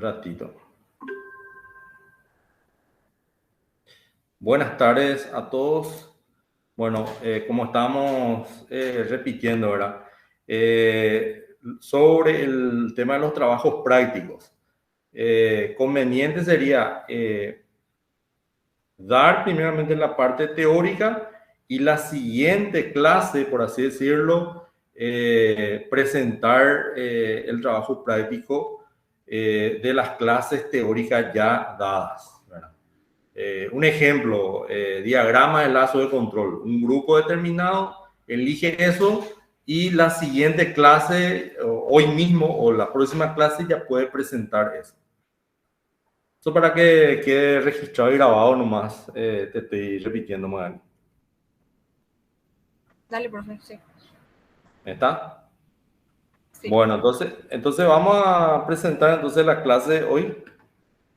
Ratito. Buenas tardes a todos. Bueno, como estamos repitiendo, ¿verdad? Sobre el tema de los trabajos prácticos, conveniente sería dar primeramente la parte teórica y la siguiente clase, por así decirlo, presentar el trabajo práctico de las clases teóricas ya dadas, ¿verdad? Un ejemplo, diagrama de lazo de control. Un grupo determinado elige eso y la siguiente clase, hoy mismo o la próxima clase, ya puede presentar eso. Eso para que quede registrado y grabado nomás, te estoy repitiendo, Magali. Dale, profe, sí. ¿Está? Sí. Bueno, entonces vamos a presentar entonces la clase hoy,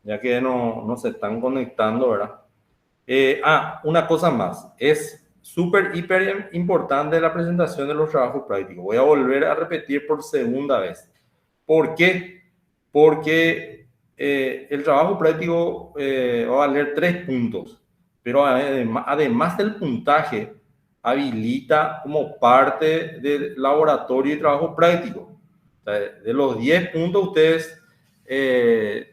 ya que no se están conectando, ¿verdad? Una cosa más, es súper, hiper importante la presentación de los trabajos prácticos. Voy a volver a repetir por segunda vez. ¿Por qué? Porque el trabajo práctico va a valer 3 puntos, pero además del puntaje, habilita como parte del laboratorio y trabajo práctico. O sea, de los 10 puntos, ustedes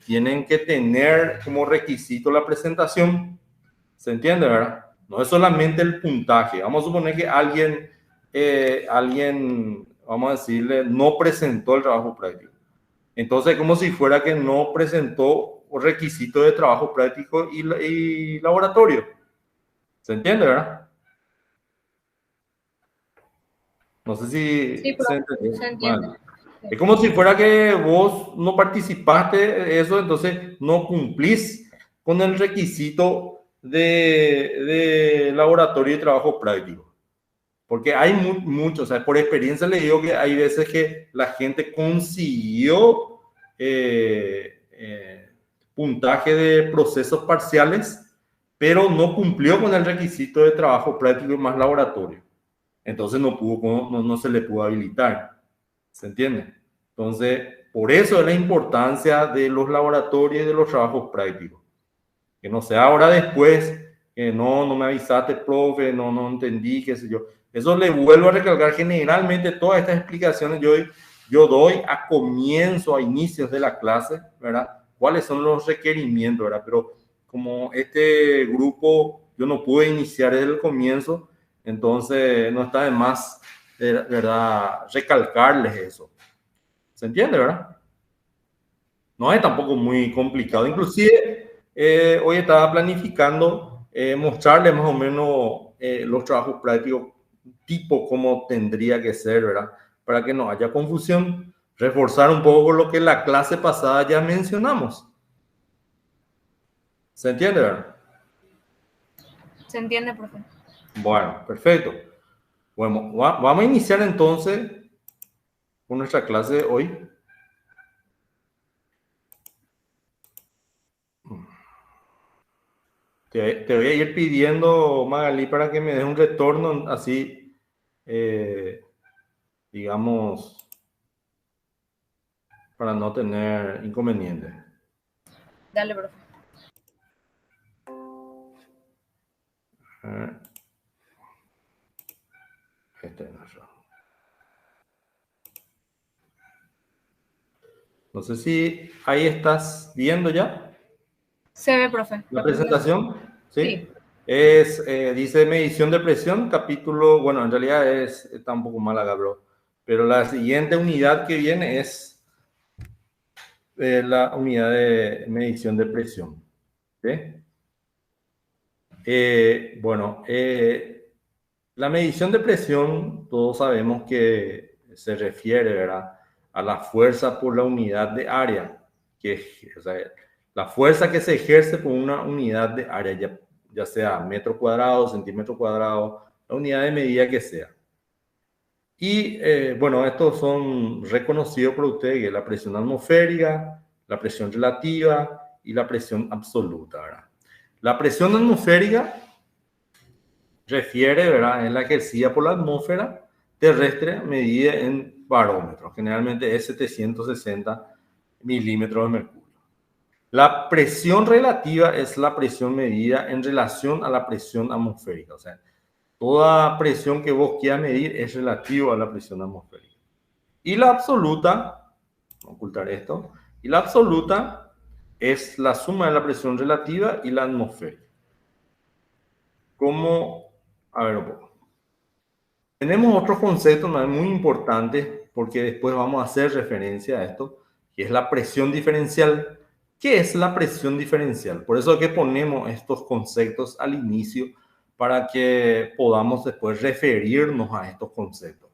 tienen que tener como requisito la presentación. ¿Se entiende, verdad? No es solamente el puntaje. Vamos a suponer que alguien, vamos a decirle, no presentó el trabajo práctico. Entonces, como si fuera que no presentó requisito de trabajo práctico y laboratorio. ¿Se entiende, verdad? No sé Sí, si se profe, entendió. se entiende. Vale. Sí. Es como si fuera que vos no participaste de eso, entonces no cumplís con el requisito de laboratorio y trabajo práctico. Porque hay muchos, o sea, por experiencia le digo que hay veces que la gente consiguió puntaje de procesos parciales, pero no cumplió con el requisito de trabajo práctico más laboratorio. Entonces no se le pudo habilitar. ¿Se entiende? Entonces, por eso es la importancia de los laboratorios y de los trabajos prácticos. Que no sea ahora después, que no me avisaste, profe, no entendí, qué sé yo. Eso le vuelvo a recalcar. Generalmente todas estas explicaciones yo doy a comienzo, a inicios de la clase, ¿verdad? ¿Cuáles son los requerimientos, verdad? Pero como este grupo yo no pude iniciar desde el comienzo, entonces no está de más, ¿verdad? Recalcarles eso. ¿Se entiende, verdad? No es tampoco muy complicado. Inclusive, hoy estaba planificando mostrarles más o menos los trabajos prácticos, tipo cómo tendría que ser, ¿verdad? Para que no haya confusión, reforzar un poco lo que la clase pasada ya mencionamos. ¿Se entiende, verdad? Se entiende, profe. Bueno, perfecto. Bueno, vamos a iniciar entonces con nuestra clase de hoy. Te voy a ir pidiendo, Magali, para que me des un retorno así, digamos, para no tener inconvenientes. Dale, profe. Este es nuestro. No sé si ahí estás viendo ya Se ve, profe, la la presentación. presentación, Sí. ¿sí? Dice medición de presión, capítulo, bueno, en realidad está un poco mal acá, pero la siguiente unidad que viene es la unidad de medición de presión. ¿Sí? La medición de presión, todos sabemos que se refiere, ¿verdad?, a la fuerza por la unidad de área, o sea, la fuerza que se ejerce por una unidad de área, ya sea metro cuadrado, centímetro cuadrado, la unidad de medida que sea. Y estos son reconocidos por ustedes, que es la presión atmosférica, la presión relativa y la presión absoluta, ¿verdad? La presión atmosférica refiere, ¿verdad?, es la ejercida por la atmósfera terrestre medida en barómetros. Generalmente es 760 milímetros de mercurio. La presión relativa es la presión medida en relación a la presión atmosférica. O sea, toda presión que vos quieras medir es relativa a la presión atmosférica. Y la absoluta, voy a ocultar esto, y la absoluta es la suma de la presión relativa y la atmosférica. ¿Cómo? A ver un poco. Tenemos otros conceptos muy importantes porque después vamos a hacer referencia a esto, que es la presión diferencial. ¿Qué es la presión diferencial? Por eso es que ponemos estos conceptos al inicio para que podamos después referirnos a estos conceptos.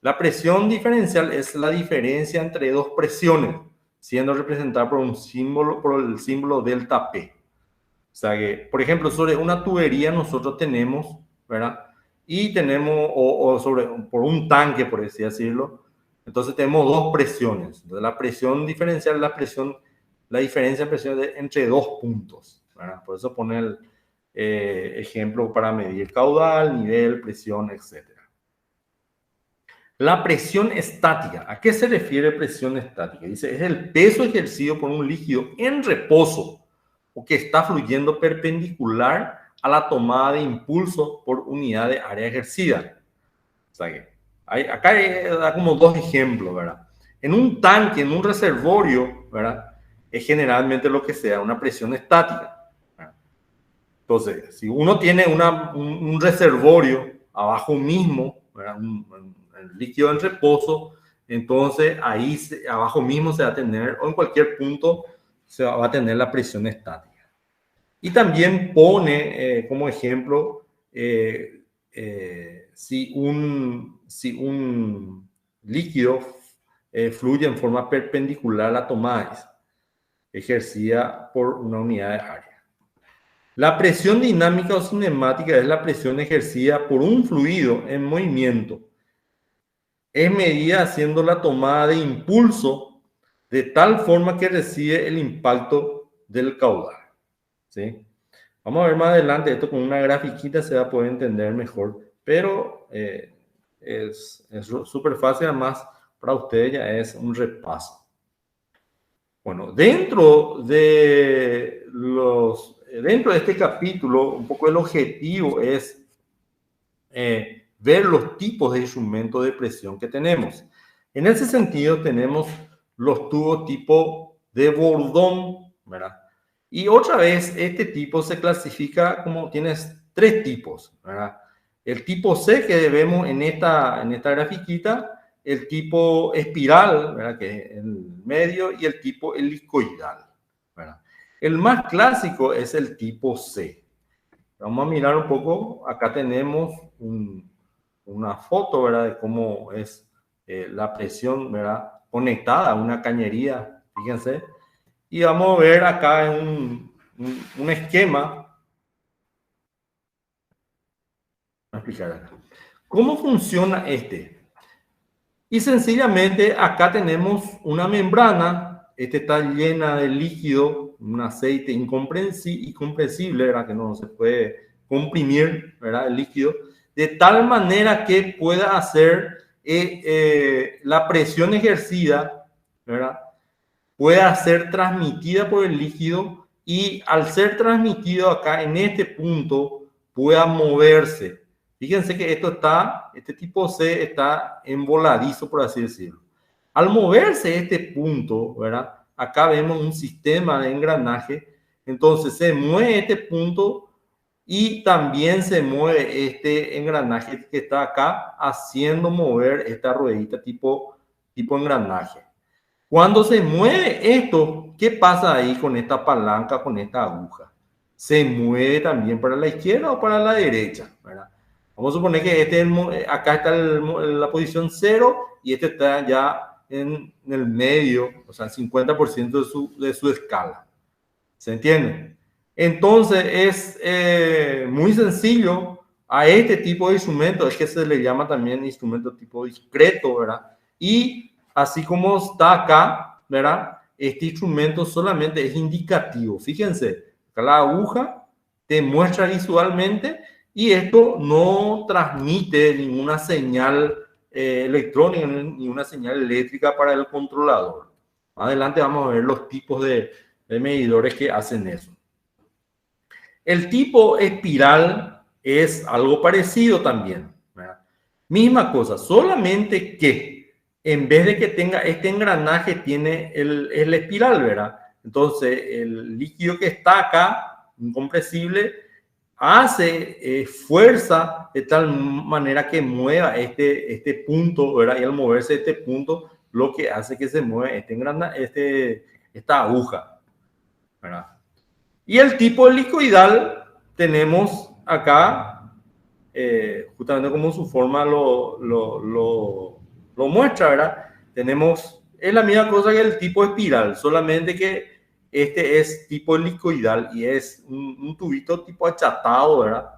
La presión diferencial es la diferencia entre dos presiones, siendo representada por un símbolo, por el símbolo delta P. O sea que, por ejemplo, sobre una tubería nosotros tenemos, ¿verdad? Y tenemos, por un tanque, por así decirlo, entonces tenemos dos presiones. Entonces, la presión diferencial es la diferencia de presión entre dos puntos, ¿verdad? Por eso pone el ejemplo para medir caudal, nivel, presión, etc. La presión estática. ¿A qué se refiere presión estática? Dice, es el peso ejercido por un líquido en reposo o que está fluyendo perpendicular a la tomada de impulso por unidad de área ejercida. O sea que acá da como dos ejemplos, ¿verdad? En un tanque, en un reservorio, ¿verdad? Es generalmente lo que sea una presión estática, ¿verdad? Entonces, si uno tiene un reservorio abajo mismo, ¿verdad? Un líquido en reposo, entonces ahí abajo mismo se va a tener, o en cualquier punto, se va a tener la presión estática. Y también pone como ejemplo si un líquido fluye en forma perpendicular a la tomada ejercida por una unidad de área. La presión dinámica o cinemática es la presión ejercida por un fluido en movimiento. Es medida haciendo la tomada de impulso de tal forma que recibe el impacto del caudal. ¿Sí? Vamos a ver más adelante esto con una grafiquita, se va a poder entender mejor, pero es súper fácil, además para ustedes ya es un repaso. Bueno, dentro de este capítulo, un poco el objetivo es ver los tipos de instrumentos de presión que tenemos. En ese sentido tenemos los tubos tipo de Bourdon, ¿verdad? Y otra vez, este tipo se clasifica como tienes tres tipos, ¿verdad? El tipo C que vemos en esta grafiquita, el tipo espiral, ¿verdad? Que es el medio, y el tipo helicoidal, ¿verdad? El más clásico es el tipo C. Vamos a mirar un poco, acá tenemos una foto, ¿verdad? De cómo es la presión, ¿verdad? Conectada a una cañería, fíjense. Y vamos a ver acá en un esquema. Voy a explicar acá. ¿Cómo funciona este? Y sencillamente acá tenemos una membrana. Este está llena de líquido, un aceite incomprensible, ¿verdad? Que no se puede comprimir, ¿verdad? El líquido. De tal manera que pueda hacer la presión ejercida, ¿verdad? Pueda ser transmitida por el líquido y al ser transmitido acá en este punto pueda moverse. Fíjense que este tipo C está en voladizo, por así decirlo. Al moverse este punto, ¿verdad? Acá vemos un sistema de engranaje, entonces se mueve este punto y también se mueve este engranaje que está acá haciendo mover esta ruedita tipo engranaje. Cuando se mueve esto, ¿qué pasa ahí con esta palanca, con esta aguja? Se mueve también para la izquierda o para la derecha, ¿verdad? Vamos a suponer que acá está la posición 0 y este está ya en el medio, o sea, 50% de su escala. ¿Se entiende? Entonces es muy sencillo a este tipo de instrumento, es que se le llama también instrumento tipo discreto, ¿verdad? Y así como está acá, ¿verdad? Este instrumento solamente es indicativo. Fíjense, acá la aguja te muestra visualmente y esto no transmite ninguna señal electrónica ni una señal eléctrica para el controlador. Más adelante vamos a ver los tipos de de medidores que hacen eso. El tipo espiral es algo parecido también, ¿verdad? Misma cosa, solamente que en vez de que tenga este engranaje, tiene el espiral, ¿verdad? Entonces, el líquido que está acá, incompresible, hace fuerza de tal manera que mueva este punto, ¿verdad? Y al moverse este punto, lo que hace que se mueva esta aguja, ¿verdad? Y el tipo helicoidal tenemos acá, justamente como su forma lo muestra, ¿verdad? Es la misma cosa que el tipo espiral, solamente que este es tipo helicoidal y es un tubito tipo achatado, ¿verdad?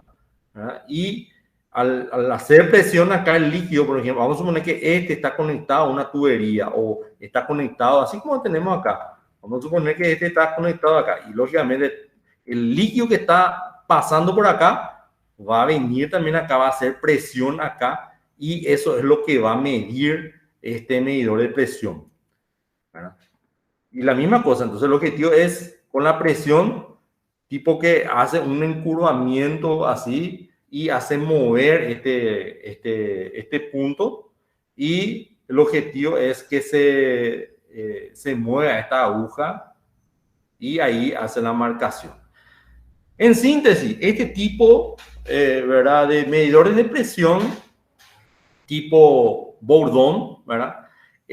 ¿Verdad? Y al hacer presión acá el líquido, por ejemplo, vamos a suponer que este está conectado a una tubería o está conectado, así como tenemos acá. Vamos a suponer que este está conectado acá y lógicamente el líquido que está pasando por acá va a venir también acá, va a hacer presión acá y eso es lo que va a medir este medidor de presión, ¿verdad? Y la misma cosa, entonces el objetivo es con la presión, tipo que hace un encurvamiento así y hace mover este punto y el objetivo es que se mueva esta aguja y ahí hace la marcación. En síntesis, este tipo, ¿verdad?, de medidores de presión tipo Bourdon, ¿verdad?,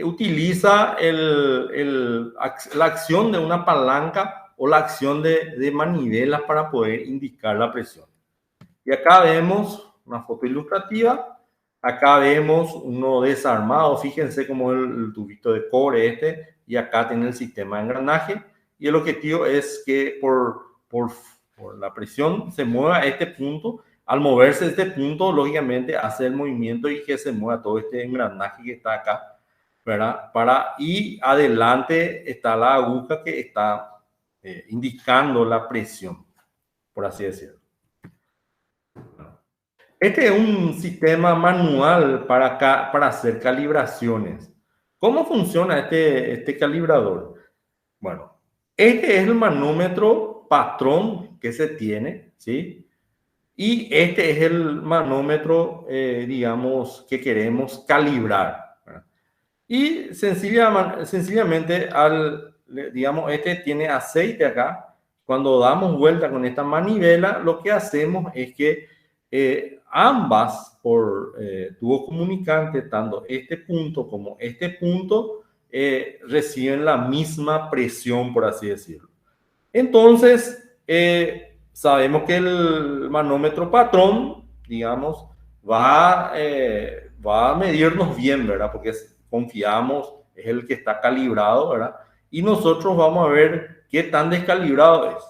utiliza la acción de una palanca o la acción de manivelas para poder indicar la presión. Y acá vemos una foto ilustrativa. Acá vemos uno desarmado. Fíjense cómo el tubito de cobre y acá tiene el sistema de engranaje. Y el objetivo es que por la presión se mueva este punto. Al moverse este punto, lógicamente hace el movimiento y que se mueva todo este engranaje que está acá, ¿verdad? Y adelante está la aguja que está indicando la presión, por así decirlo. Este es un sistema manual para hacer calibraciones. ¿Cómo funciona este calibrador? Bueno, este es el manómetro patrón que se tiene, ¿sí? Y este es el manómetro, digamos, que queremos calibrar, ¿verdad? Y sencillamente, digamos, este tiene aceite acá. Cuando damos vuelta con esta manivela, lo que hacemos es que ambas por tubos comunicantes, tanto este punto como este punto, reciben la misma presión, por así decirlo. Entonces, sabemos que el manómetro patrón, digamos, va a medirnos bien, ¿verdad? Porque confiamos, es el que está calibrado, ¿verdad? Y nosotros vamos a ver qué tan descalibrado es.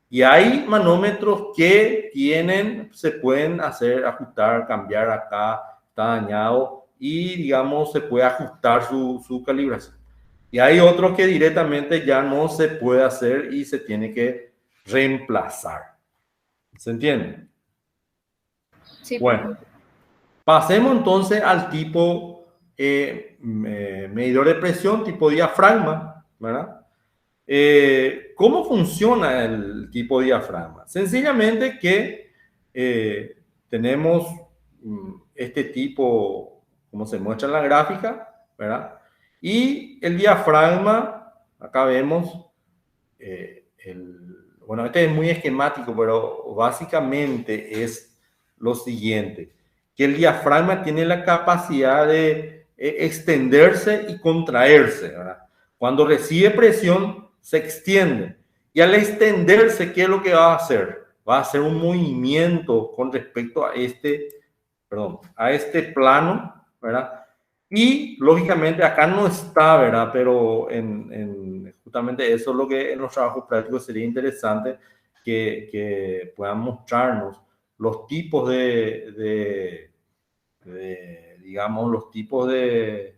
Y hay manómetros que se pueden ajustar, cambiar acá, está dañado y, digamos, se puede ajustar su calibración. Y hay otros que directamente ya no se puede hacer y se tiene que reemplazar. ¿Se entiende? Sí, Bueno, pasemos entonces al tipo medidor de presión, tipo diafragma, ¿verdad? ¿Cómo funciona el tipo diafragma? Sencillamente que tenemos este tipo, como se muestra en la gráfica, ¿verdad? Y el diafragma, acá vemos, bueno, este es muy esquemático, pero básicamente es lo siguiente, que el diafragma tiene la capacidad de extenderse y contraerse, ¿verdad? Cuando recibe presión, se extiende. Y al extenderse, ¿qué es lo que va a hacer? Va a hacer un movimiento con respecto a este plano, ¿verdad? Y lógicamente acá no está, ¿verdad? Pero justamente eso es lo que en los trabajos prácticos sería interesante que puedan mostrarnos los tipos digamos, los tipos de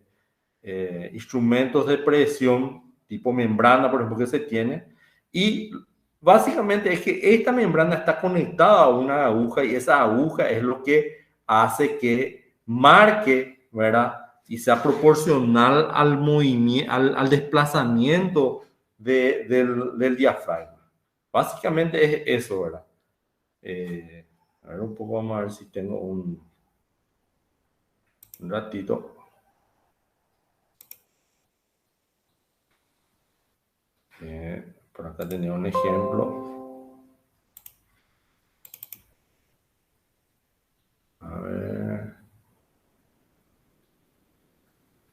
instrumentos de presión tipo membrana, por ejemplo, que se tiene. Y básicamente es que esta membrana está conectada a una aguja y esa aguja es lo que hace que marque, ¿verdad? Y sea proporcional al movimiento, al desplazamiento del diafragma. Básicamente es eso, ¿verdad? A ver un poco, vamos a ver si tengo un ratito. Por acá tenía un ejemplo. A ver.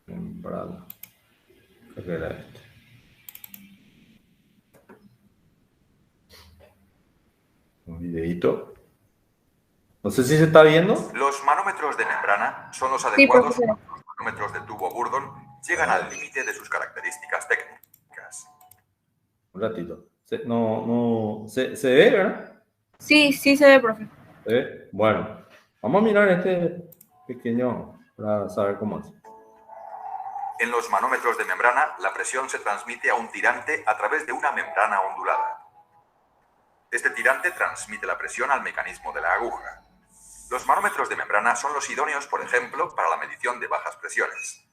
Membrana. Creo que era este. Un videito. No sé si se está viendo. Los manómetros de membrana son los Sí, adecuados profesor. cuando los manómetros de tubo Burdon llegan al límite de sus características técnicas. Un ratito. Se ve, ¿verdad? Sí, sí se ve, profe. ¿Se ve? Bueno, vamos a mirar este pequeño para saber cómo es. En los manómetros de membrana, la presión se transmite a un tirante a través de una membrana ondulada. Este tirante transmite la presión al mecanismo de la aguja. Los manómetros de membrana son los idóneos, por ejemplo, para la medición de bajas presiones.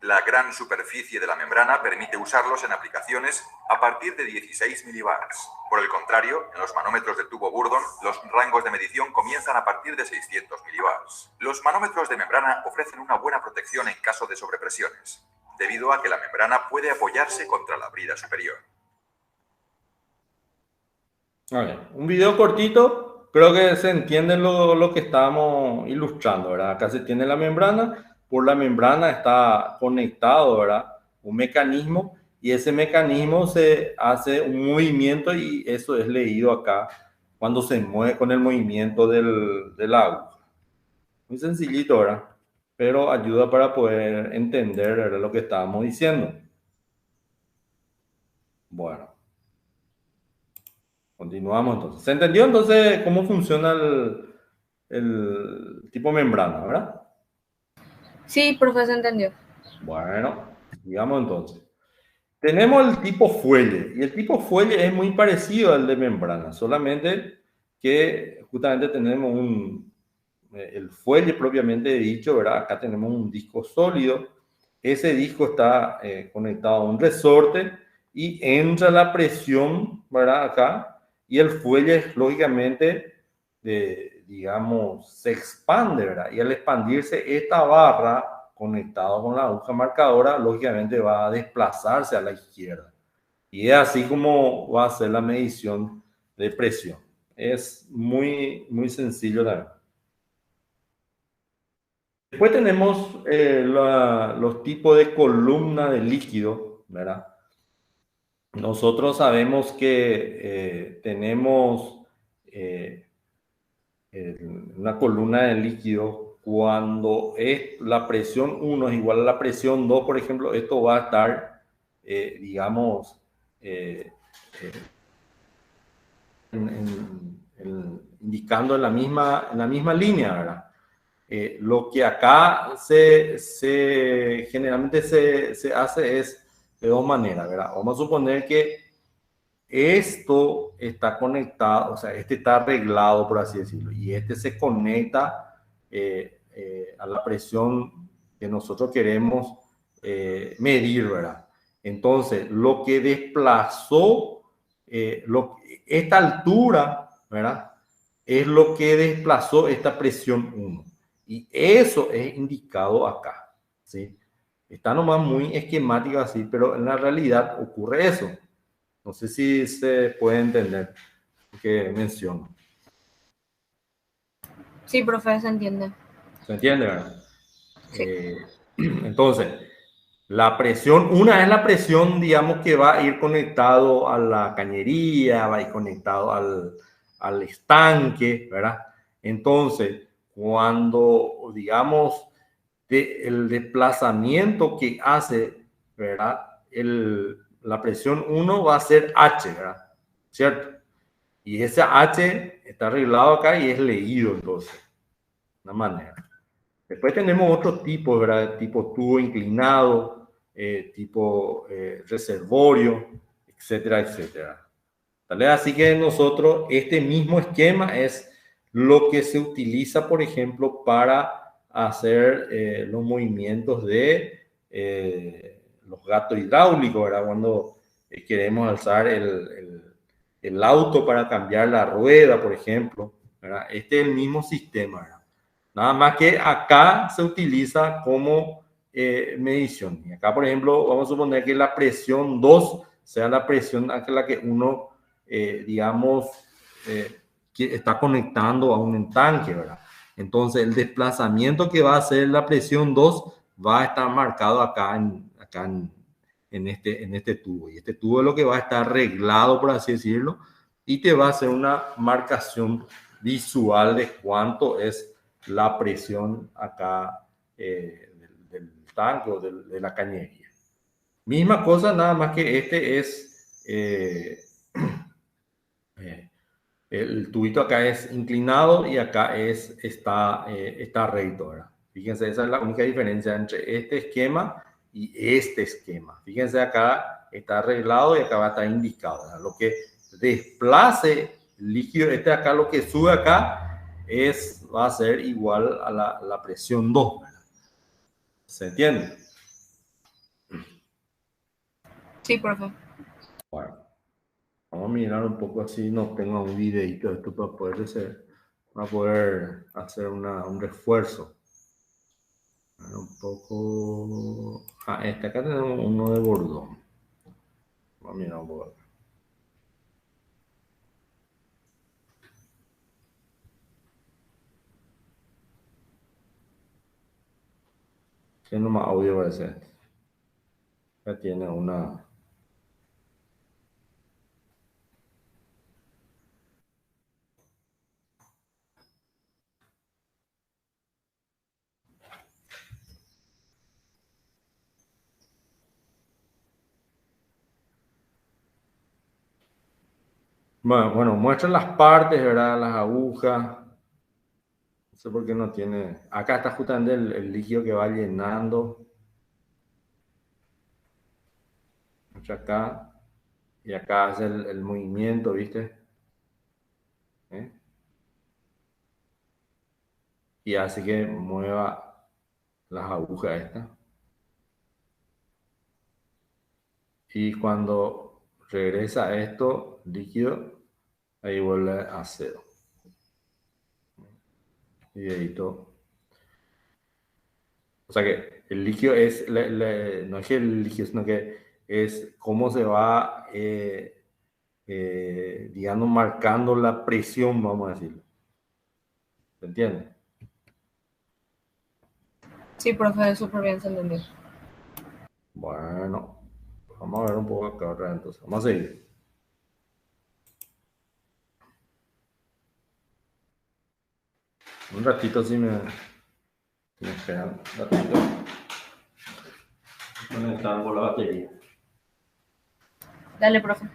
La gran superficie de la membrana permite usarlos en aplicaciones a partir de 16 milibars. Por el contrario, en los manómetros de tubo Burdon, los rangos de medición comienzan a partir de 600 milibars. Los manómetros de membrana ofrecen una buena protección en caso de sobrepresiones, debido a que la membrana puede apoyarse contra la brida superior. Vale, un video cortito, creo que se entiende lo que estábamos ilustrando, ¿verdad? Acá se tiene la membrana, por la membrana está conectado, ¿verdad? Un mecanismo, y ese mecanismo se hace un movimiento y eso es leído acá cuando se mueve con el movimiento del agua. Muy sencillito, ¿verdad? Pero ayuda para poder entender, ¿verdad?, lo que estábamos diciendo. Bueno. Continuamos entonces. ¿Se entendió entonces cómo funciona el tipo membrana, verdad? Sí, profe, se entendió. Bueno, digamos entonces. Tenemos el tipo fuelle y el tipo fuelle es muy parecido al de membrana, solamente que justamente tenemos el fuelle propiamente dicho, ¿verdad? Acá tenemos un disco sólido. Ese disco está conectado a un resorte y entra la presión, ¿verdad? Acá. Y el fuelle, lógicamente, digamos, se expande, ¿verdad? Y al expandirse, esta barra conectada con la aguja marcadora, lógicamente va a desplazarse a la izquierda. Y es así como va a ser la medición de presión. Es muy, muy sencillo también. Después tenemos los tipos de columna de líquido, ¿verdad? Nosotros sabemos que tenemos una columna de líquido cuando la presión 1 es igual a la presión 2, por ejemplo, esto va a estar, digamos, indicando en la misma línea, ¿verdad? Lo que acá generalmente se hace es de dos maneras, ¿verdad? Vamos a suponer que esto está conectado, o sea, este está arreglado, por así decirlo, y este se conecta a la presión que nosotros queremos medir, ¿verdad? Entonces, lo que desplazó, esta altura, ¿verdad? Es lo que desplazó esta presión 1. Y eso es indicado acá, ¿sí? Está nomás muy esquemático así, pero en la realidad ocurre eso. No sé si se puede entender lo que menciono. Sí, profe, se entiende. ¿Se entiende, verdad? Sí. Entonces, una es la presión, digamos, que va a ir conectado a la cañería, va a ir conectado al estanque, ¿verdad? Entonces, cuando, digamos, el desplazamiento que hace, ¿verdad? La presión 1 va a ser H, ¿verdad? ¿Cierto? Y ese H está arreglado acá y es leído entonces, de una manera. Después tenemos otros tipos, ¿verdad? Tipo tubo inclinado, tipo reservorio, etcétera, etcétera. ¿Vale? Así que nosotros, este mismo esquema es lo que se utiliza, por ejemplo, para hacer los movimientos de los gatos hidráulicos, ¿verdad? Cuando queremos alzar el auto para cambiar la rueda, por ejemplo, ¿verdad? Este es el mismo sistema, ¿verdad? Nada más que acá se utiliza como medición. Y acá, por ejemplo, vamos a suponer que la presión 2 sea la presión a la que uno, digamos, que está conectando a un tanque, ¿verdad? Entonces, el desplazamiento que va a hacer la presión 2 va a estar marcado acá en este tubo. Y este tubo es lo que va a estar arreglado, por así decirlo, y te va a hacer una marcación visual de cuánto es la presión acá del tanque o de la cañería. Misma cosa, nada más que este es el tubito acá es inclinado y acá está recto, ¿verdad? Fíjense, esa es la única diferencia entre este esquema y este esquema. Fíjense, acá está arreglado y acá va a estar indicado, ¿verdad? Lo que desplace el líquido, acá, lo que sube acá va a ser igual a la presión 2, ¿verdad? ¿Se entiende? Sí, profe. Bueno, vamos a mirar un poco así, no tengo un videito de esto para poder hacer un refuerzo. Un poco. Acá tenemos uno de bordón. Vamos a mirar un poco acá. ¿Qué nomás audio va a ser? Ya tiene una. Bueno, muestra las partes, ¿verdad? Las agujas. No sé por qué no tiene. Acá está justamente el líquido que va llenando. Muestra acá. Y acá hace el movimiento, ¿viste? ¿Eh? Y hace que mueva las agujas estas. Y cuando regresa esto líquido, ahí vuelve a cero. Videito. O sea que el líquido es, no es que el líquido, sino que es cómo se va, digamos, marcando la presión, vamos a decirlo. ¿Se entiende? Sí, profe, súper bien se entendió. Bueno, vamos a ver un poco acá otra vez, entonces. Vamos a seguir. Un ratito si me esperan. Un ratito. Conectar por la batería. Dale, profe.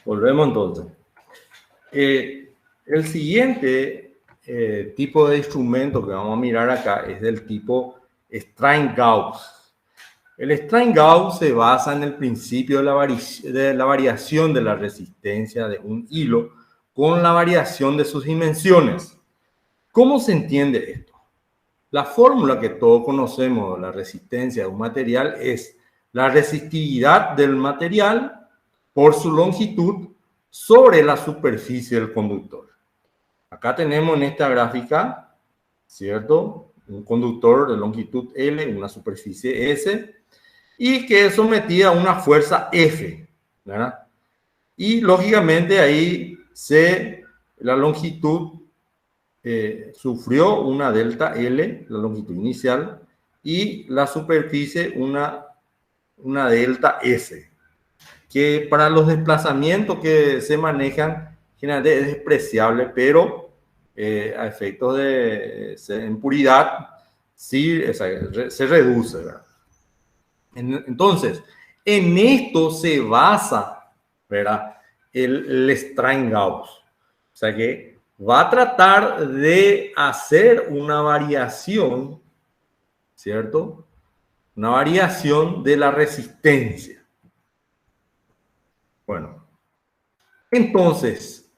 Volvemos entonces. El siguiente tipo de instrumento que vamos a mirar acá es del tipo Strain-Gauss. El Strain-Gauss se basa en el principio de la variación de la resistencia de un hilo con la variación de sus dimensiones. ¿Cómo se entiende esto? La fórmula que todos conocemos de la resistencia de un material es la resistividad del material por su longitud sobre la superficie del conductor. Acá tenemos en esta gráfica, ¿cierto? Un conductor de longitud L, una superficie S, y que es sometida a una fuerza F, ¿verdad? Y lógicamente ahí la longitud sufrió una delta L, la longitud inicial, y la superficie una delta S, que para los desplazamientos que se manejan generalmente es despreciable, pero a efectos de en puridad, sí, se reduce, ¿verdad? Entonces, en esto se basa, ¿verdad? El Strain-Gauss. O sea que va a tratar de hacer una variación, ¿cierto? Una variación de la resistencia. Bueno, entonces,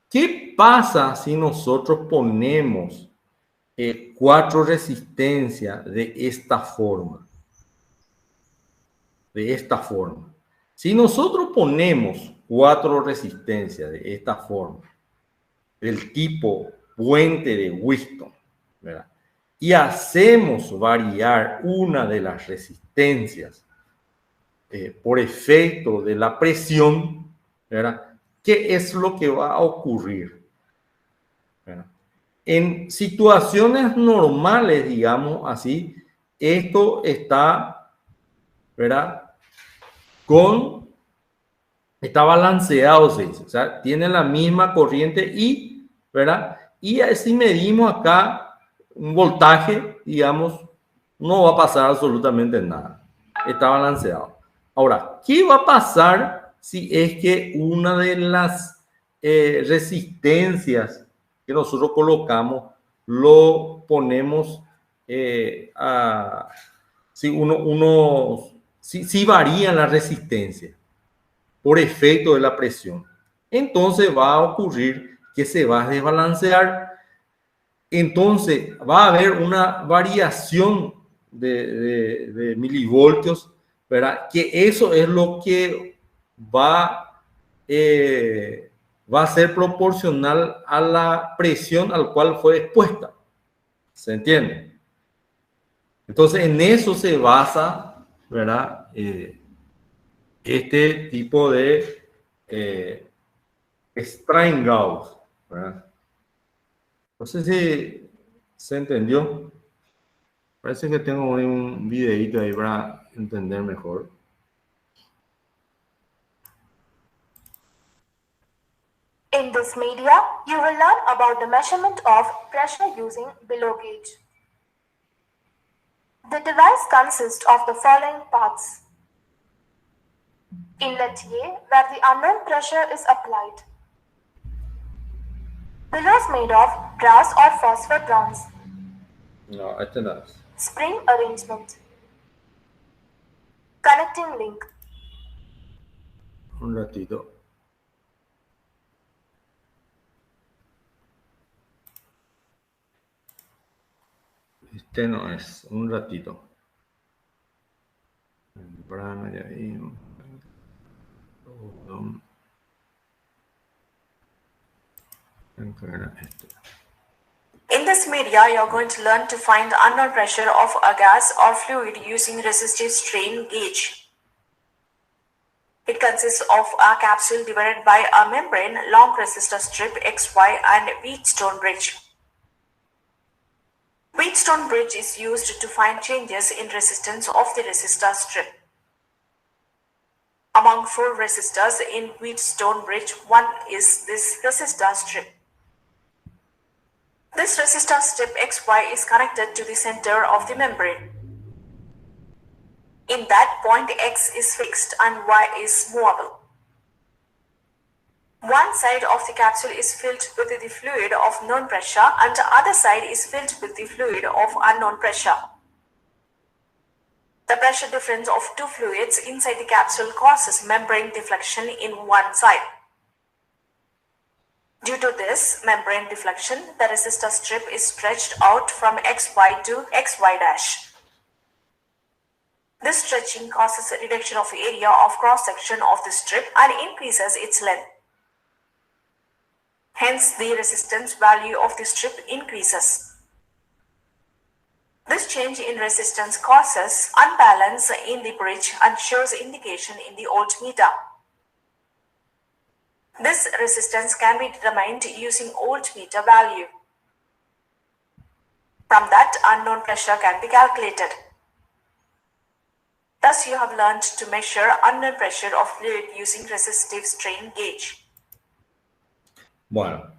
¿qué pasa si nosotros ponemos 4 resistencias de esta forma? De esta forma. Si nosotros ponemos 4 resistencias de esta forma, del tipo puente de Wheatstone, ¿verdad? Y hacemos variar una de las resistencias por efecto de la presión, ¿verdad? ¿Qué es lo que va a ocurrir? ¿Verdad? En situaciones normales, digamos así, esto está, ¿verdad? Está balanceado, se dice, o sea, tiene la misma corriente y, ¿verdad? Y si medimos acá un voltaje, digamos, no va a pasar absolutamente nada. Está balanceado. Ahora, ¿qué va a pasar si es que una de las resistencias que nosotros colocamos lo ponemos si varía la resistencia por efecto de la presión? Entonces va a ocurrir que se va a desbalancear. Entonces va a haber una variación de milivoltios, ¿verdad? Que eso es lo que va a ser proporcional a la presión al cual fue expuesta. ¿Se entiende? Entonces en eso se basa, ¿verdad? Este tipo de Strain-Gauss, ¿verdad? No sé si se entendió. Parece que tengo un videito ahí para entender mejor. In this media, you will learn about the measurement of pressure using below gauge. The device consists of the following parts. Inlet A, where the unknown pressure is applied. Pillows made of brass or phosphor bronze. No, este no es. Spring arrangement. Connecting link. Un ratito. Este no es. Un ratito. Membrana de ahí. In this media, you are going to learn to find the unknown pressure of a gas or fluid using resistive strain gauge. It consists of a capsule divided by a membrane, long resistor strip XY, and Wheatstone bridge. Wheatstone bridge is used to find changes in resistance of the resistor strip. Among 4 resistors in Wheatstone bridge, one is this resistor strip. This resistor strip XY is connected to the center of the membrane. In that point, X is fixed and Y is movable. One side of the capsule is filled with the fluid of known pressure and the other side is filled with the fluid of unknown pressure. The pressure difference of 2 fluids inside the capsule causes membrane deflection in one side. Due to this membrane deflection, the resistor strip is stretched out from XY to XY dash. This stretching causes a reduction of the area of cross-section of the strip and increases its length. Hence, the resistance value of the strip increases. This change in resistance causes unbalance in the bridge and shows indication in the voltmeter. This resistance can be determined using voltmeter value. From that, unknown pressure can be calculated. Thus, you have learned to measure unknown pressure of fluid using resistive strain gauge. Bueno,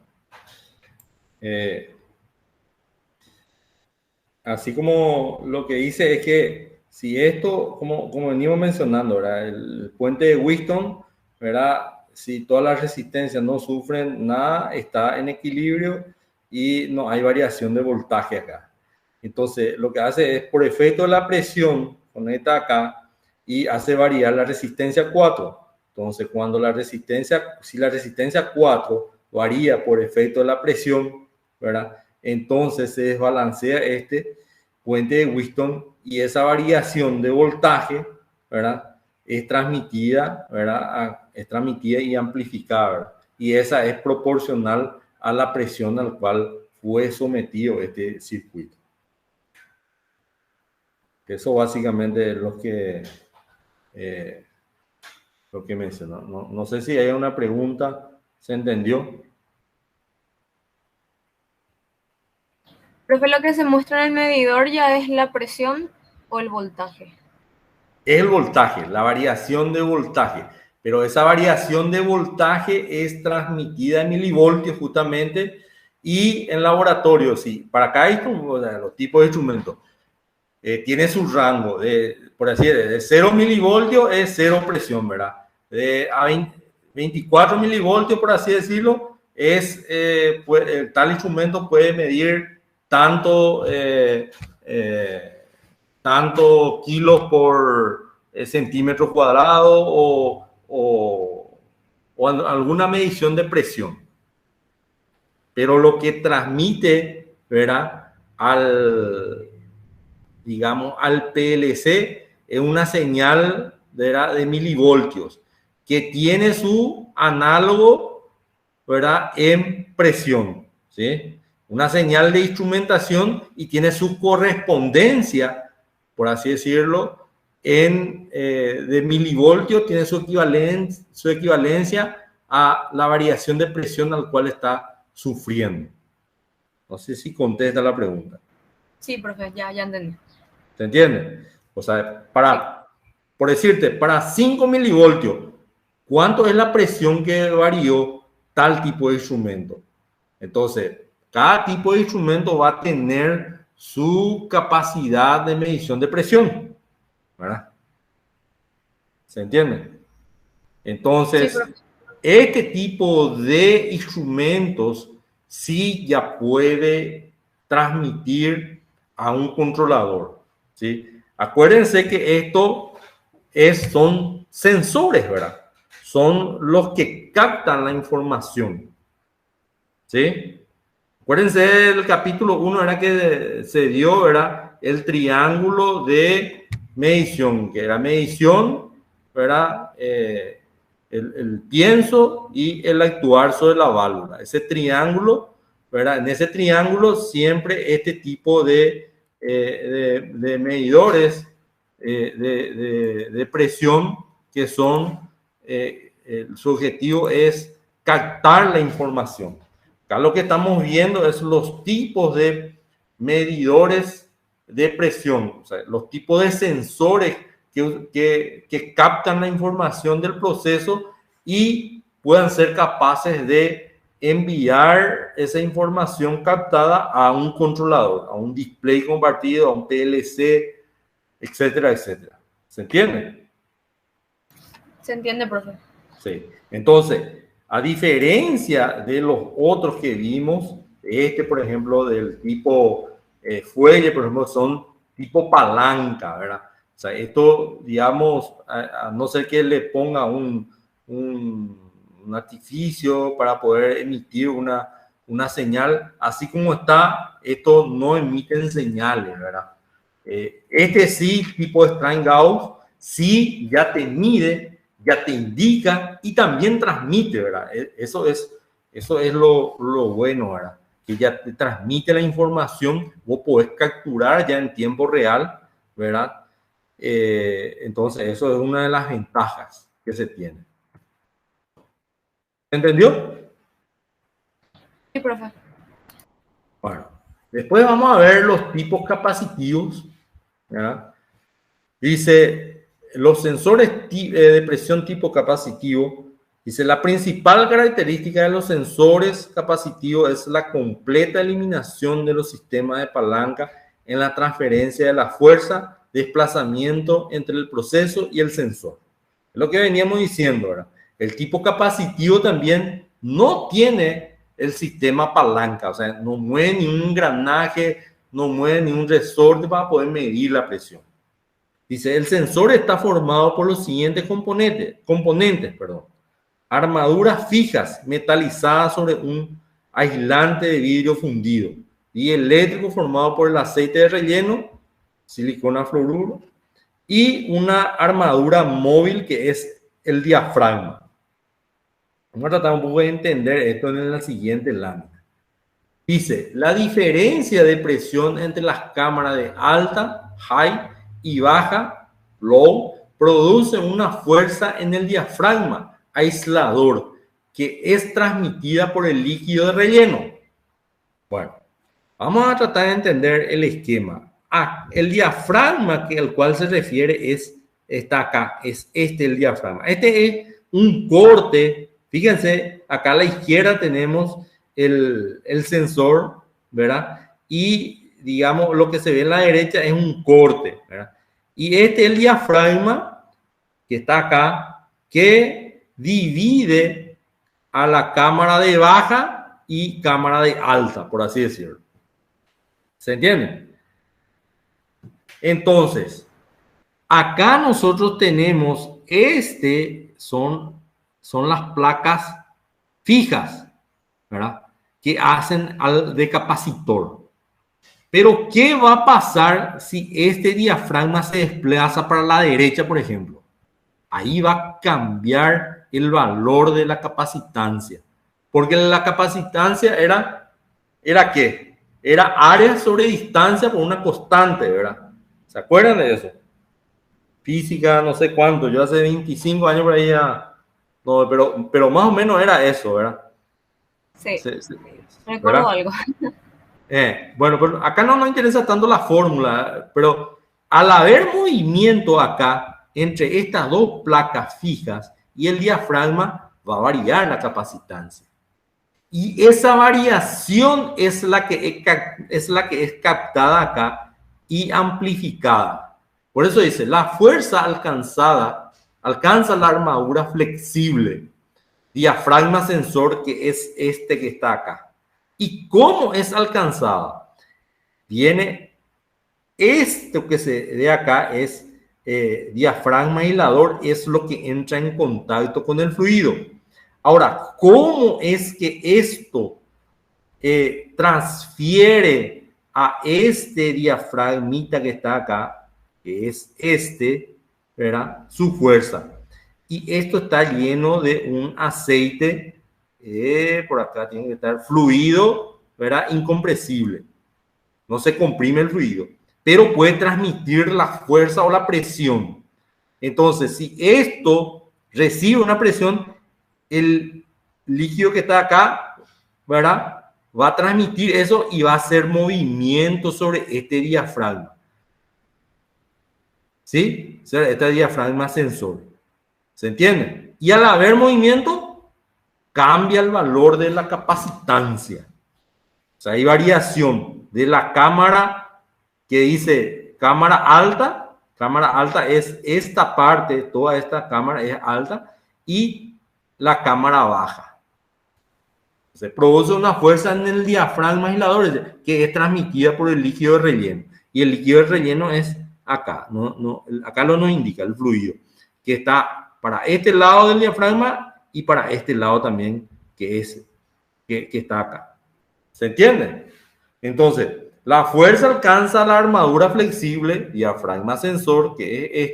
Así como lo que dice es que si esto, como venimos mencionando, ¿verdad? El puente de Wheaton, ¿verdad? Si todas las resistencias no sufren nada, está en equilibrio y no hay variación de voltaje acá. Entonces, lo que hace es, por efecto de la presión, conecta acá y hace variar la resistencia 4. Entonces, si la resistencia 4 varía por efecto de la presión, ¿verdad? Entonces se desbalancea este puente de Wheaton y esa variación de voltaje, ¿verdad? Es transmitida, ¿verdad? Es transmitida y amplificada, ¿verdad? Y esa es proporcional a la presión al cual fue sometido este circuito. Eso básicamente es lo que mencionó. No sé si hay una pregunta. ¿Se entendió? Profe, lo que se muestra en el medidor ya es la presión o el voltaje. Es el voltaje, la variación de voltaje. Pero esa variación de voltaje es transmitida en milivoltios justamente y en laboratorio, sí. Para cada los tipos de instrumentos tiene su rango, por así decirlo, de 0 milivoltios es 0 presión, ¿verdad? A 24 milivoltios, por así decirlo, tal instrumento puede medir tanto kilos por centímetro cuadrado o alguna medición de presión. Pero lo que transmite, ¿verdad? Al PLC es una señal, ¿verdad? De milivoltios que tiene su análogo, ¿verdad? En presión, ¿sí? Una señal de instrumentación y tiene su correspondencia, por así decirlo, de milivoltios, tiene su equivalencia a la variación de presión al cual está sufriendo. No sé si contesta la pregunta. Sí, profe, ya entendí. ¿Se entiende? O sea, por decirte, para 5 milivoltios, ¿cuánto es la presión que varió tal tipo de instrumento? Entonces, cada tipo de instrumento va a tener su capacidad de medición de presión, ¿verdad? ¿Se entiende? Entonces, sí, este tipo de instrumentos sí ya puede transmitir a un controlador, ¿sí? Acuérdense que esto son sensores, ¿verdad? Son los que captan la información, ¿sí? Acuérdense del capítulo 1, era que se dio, ¿verdad? El triángulo de medición, que era medición, ¿verdad? El pienso y el actuar sobre la válvula. Ese triángulo, ¿verdad? En ese triángulo siempre este tipo de medidores de presión que son, su objetivo es captar la información. Acá lo que estamos viendo es los tipos de medidores de presión, o sea, los tipos de sensores que captan la información del proceso y puedan ser capaces de enviar esa información captada a un controlador, a un display compartido, a un PLC, etcétera, etcétera. ¿Se entiende? Se entiende, profe. Sí. Entonces, a diferencia de los otros que vimos, por ejemplo, del tipo fuelle, por ejemplo, son tipo palanca, ¿verdad? O sea, esto, digamos, a no ser que le ponga un artificio para poder emitir una señal, así como está, esto no emiten señales, ¿verdad? Sí, tipo Strain-Gauss, sí ya te mide, ya te indica y también transmite, ¿verdad? Eso es lo bueno, ¿verdad? Que ya te transmite la información, vos podés capturar ya en tiempo real, ¿verdad? Entonces, eso es una de las ventajas que se tiene. ¿Entendió? Sí, profe. Bueno, después vamos a ver los tipos capacitivos, ¿verdad? Dice, los sensores de presión tipo capacitivo Dice, la principal característica de los sensores capacitivos es la completa eliminación de los sistemas de palanca en la transferencia de la fuerza, desplazamiento entre el proceso y el sensor. Es lo que veníamos diciendo, ¿verdad? El tipo capacitivo también no tiene el sistema palanca, o sea, no mueve ni un engranaje, no mueve ni un resorte para poder medir la presión. Dice, el sensor está formado por los siguientes componentes. Armaduras fijas metalizadas sobre un aislante de vidrio fundido y eléctrico formado por el aceite de relleno, silicona fluoruro, y una armadura móvil que es el diafragma. Vamos a tratar un poco de entender esto en la siguiente lámina. Dice, la diferencia de presión entre las cámaras de alta, high, y baja, low, produce una fuerza en el diafragma aislador que es transmitida por el líquido de relleno. Bueno, vamos a tratar de entender el esquema. El diafragma al cual se refiere está acá, es el diafragma. Este es un corte, fíjense, acá a la izquierda tenemos el sensor, ¿verdad? Y digamos, lo que se ve en la derecha es un corte, ¿verdad? Y este es el diafragma que está acá, que divide a la cámara de baja y cámara de alta, por así decirlo. ¿Se entiende? Entonces, acá nosotros tenemos, son las placas fijas, ¿verdad? Que hacen al decapacitor. Pero, ¿qué va a pasar si este diafragma se desplaza para la derecha, por ejemplo? Ahí va a cambiar el valor de la capacitancia. Porque la capacitancia ¿era qué? Era área sobre distancia por una constante, ¿verdad? ¿Se acuerdan de eso? Física, no sé cuánto. Yo hace 25 años por ahí ya... No, pero más o menos era eso, ¿verdad? Sí. Recuerdo algo. Bueno, pero acá no nos interesa tanto la fórmula, pero al haber movimiento acá entre estas dos placas fijas y el diafragma, va a variar la capacitancia. Y esa variación es la que es captada acá y amplificada. Por eso dice, la fuerza alcanza la armadura flexible, diafragma sensor, que es este que está acá. ¿Y cómo es alcanzada? Viene esto que se ve acá, es diafragma aislador, es lo que entra en contacto con el fluido. Ahora, ¿cómo es que esto transfiere a este diafragmita que está acá, que es ¿verdad? Su fuerza? Y esto está lleno de un aceite. Por acá tiene que estar fluido, ¿verdad? Incompresible. No se comprime el fluido, pero puede transmitir la fuerza o la presión. Entonces, si esto recibe una presión, el líquido que está acá, ¿verdad? Va a transmitir eso y va a hacer movimiento sobre este diafragma. ¿Sí? O sea, este diafragma sensor. ¿Se entiende? Y al haber movimiento, cambia el valor de la capacitancia. O sea, hay variación de la cámara que dice cámara alta es esta parte, toda esta cámara es alta, y la cámara baja. Se produce una fuerza en el diafragma aislador que es transmitida por el líquido de relleno. Y el líquido de relleno es acá, acá lo nos indica el fluido, que está para este lado del diafragma y para este lado también, que está acá. ¿Se entiende? Entonces, la fuerza alcanza la armadura flexible, diafragma sensor, que es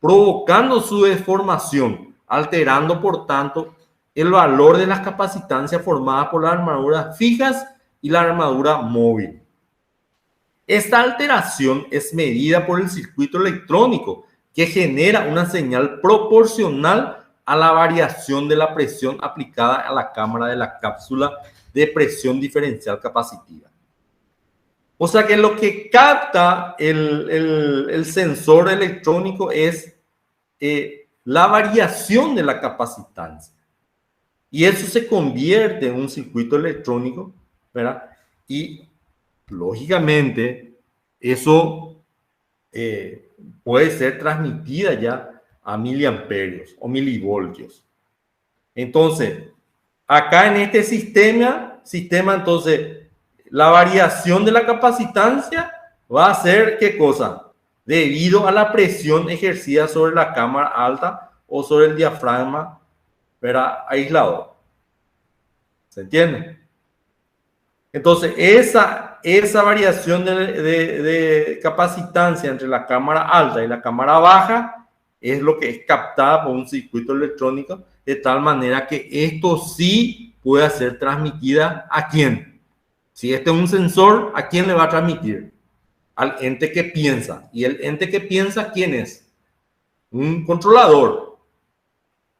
provocando su deformación, alterando, por tanto, el valor de las capacitancias formadas por las armaduras fijas y la armadura móvil. Esta alteración es medida por el circuito electrónico, que genera una señal proporcional a la variación de la presión aplicada a la cámara de la cápsula de presión diferencial capacitiva. O sea que lo que capta el sensor electrónico es la variación de la capacitancia. Y eso se convierte en un circuito electrónico, ¿verdad? Y lógicamente eso puede ser transmitida ya a miliamperios o milivoltios. Entonces, acá en este sistema entonces, la variación de la capacitancia va a ser, ¿qué cosa? Debido a la presión ejercida sobre la cámara alta o sobre el diafragma, ¿verdad? Aislado. ¿Se entiende? Entonces, esa variación de capacitancia entre la cámara alta y la cámara baja es lo que es captada por un circuito electrónico, de tal manera que esto sí pueda ser transmitida ¿a quién? Si este es un sensor, ¿a quién le va a transmitir? Al ente que piensa. ¿Y el ente que piensa quién es? Un controlador.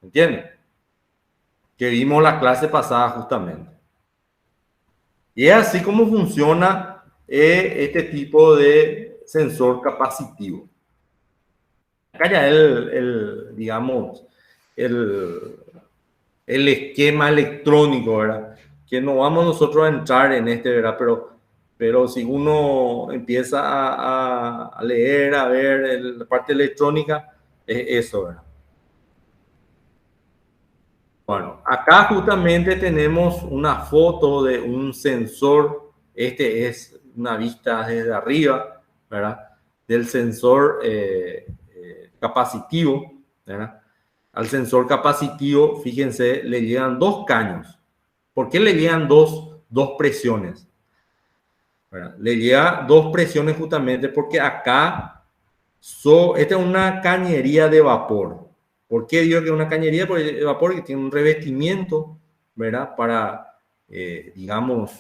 ¿Entienden? Que vimos la clase pasada justamente. Y es así como funciona este tipo de sensor capacitivo. Acá ya digamos, el esquema electrónico, ¿verdad? Que no vamos nosotros a entrar en ¿verdad? Pero si uno empieza a leer, a ver la parte electrónica, es eso, ¿verdad? Bueno, acá justamente tenemos una foto de un sensor. Este es una vista desde arriba, ¿verdad? Del sensor capacitivo, ¿verdad? Al sensor capacitivo, fíjense, le llegan dos caños. ¿Por qué le llegan dos presiones? ¿Verdad? Le llega dos presiones justamente porque acá, esta es una cañería de vapor. ¿Por qué digo que es una cañería de vapor? Que tiene un revestimiento, ¿verdad? Para, digamos,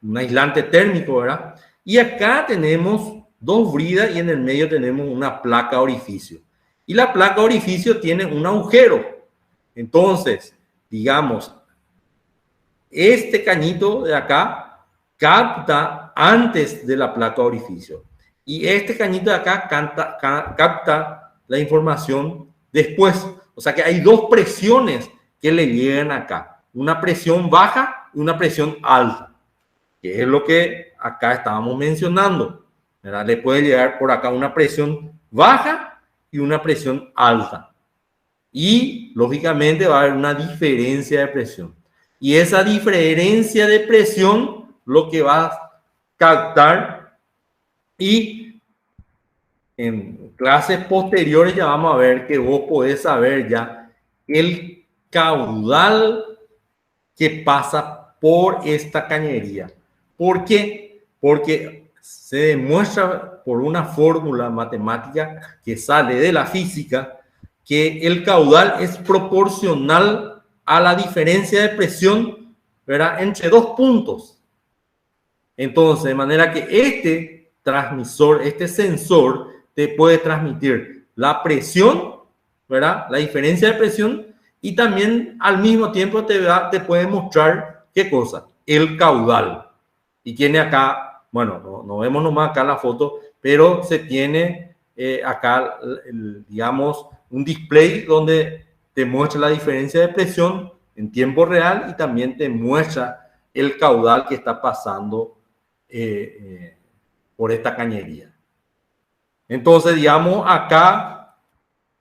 un aislante térmico, ¿verdad? Y acá tenemos dos bridas y en el medio tenemos una placa orificio. Y la placa orificio tiene un agujero. Entonces, digamos, este cañito de acá capta antes de la placa orificio. Y este cañito de acá capta la información después. O sea que hay dos presiones que le llegan acá. Una presión baja y una presión alta. Que es lo que acá estábamos mencionando, ¿verdad? Le puede llegar por acá una presión baja y una presión alta. Y lógicamente va a haber una diferencia de presión. Y esa diferencia de presión lo que va a captar, y en clases posteriores ya vamos a ver que vos podés saber ya el caudal que pasa por esta cañería. ¿Por qué? Porque se demuestra por una fórmula matemática que sale de la física que el caudal es proporcional a la diferencia de presión, ¿verdad? Entre dos puntos. Entonces, de manera que este transmisor, este sensor, te puede transmitir la presión, ¿verdad? La diferencia de presión, y también al mismo tiempo te puede mostrar, ¿qué cosa? El caudal. Y tiene acá, bueno, no vemos nomás acá la foto, pero se tiene acá, digamos, un display donde te muestra la diferencia de presión en tiempo real y también te muestra el caudal que está pasando por esta cañería. Entonces, digamos, acá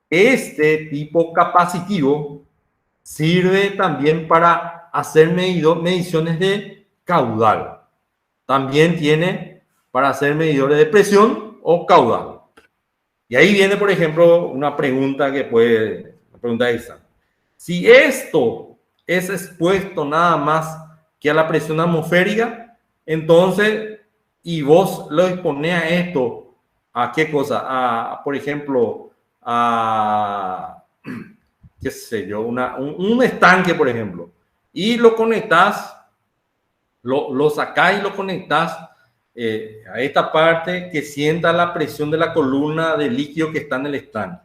este tipo capacitivo sirve también para hacer mediciones de caudal. También tiene para hacer medidores de presión o caudal. Y ahí viene, por ejemplo, una pregunta esa. Si esto es expuesto nada más que a la presión atmosférica, entonces, y vos lo exponés a esto, ¿a qué cosa? Por ejemplo, qué sé yo, un estanque, por ejemplo, y lo conectás, lo sacás y lo conectás a esta parte que sienta la presión de la columna de líquido que está en el estanque.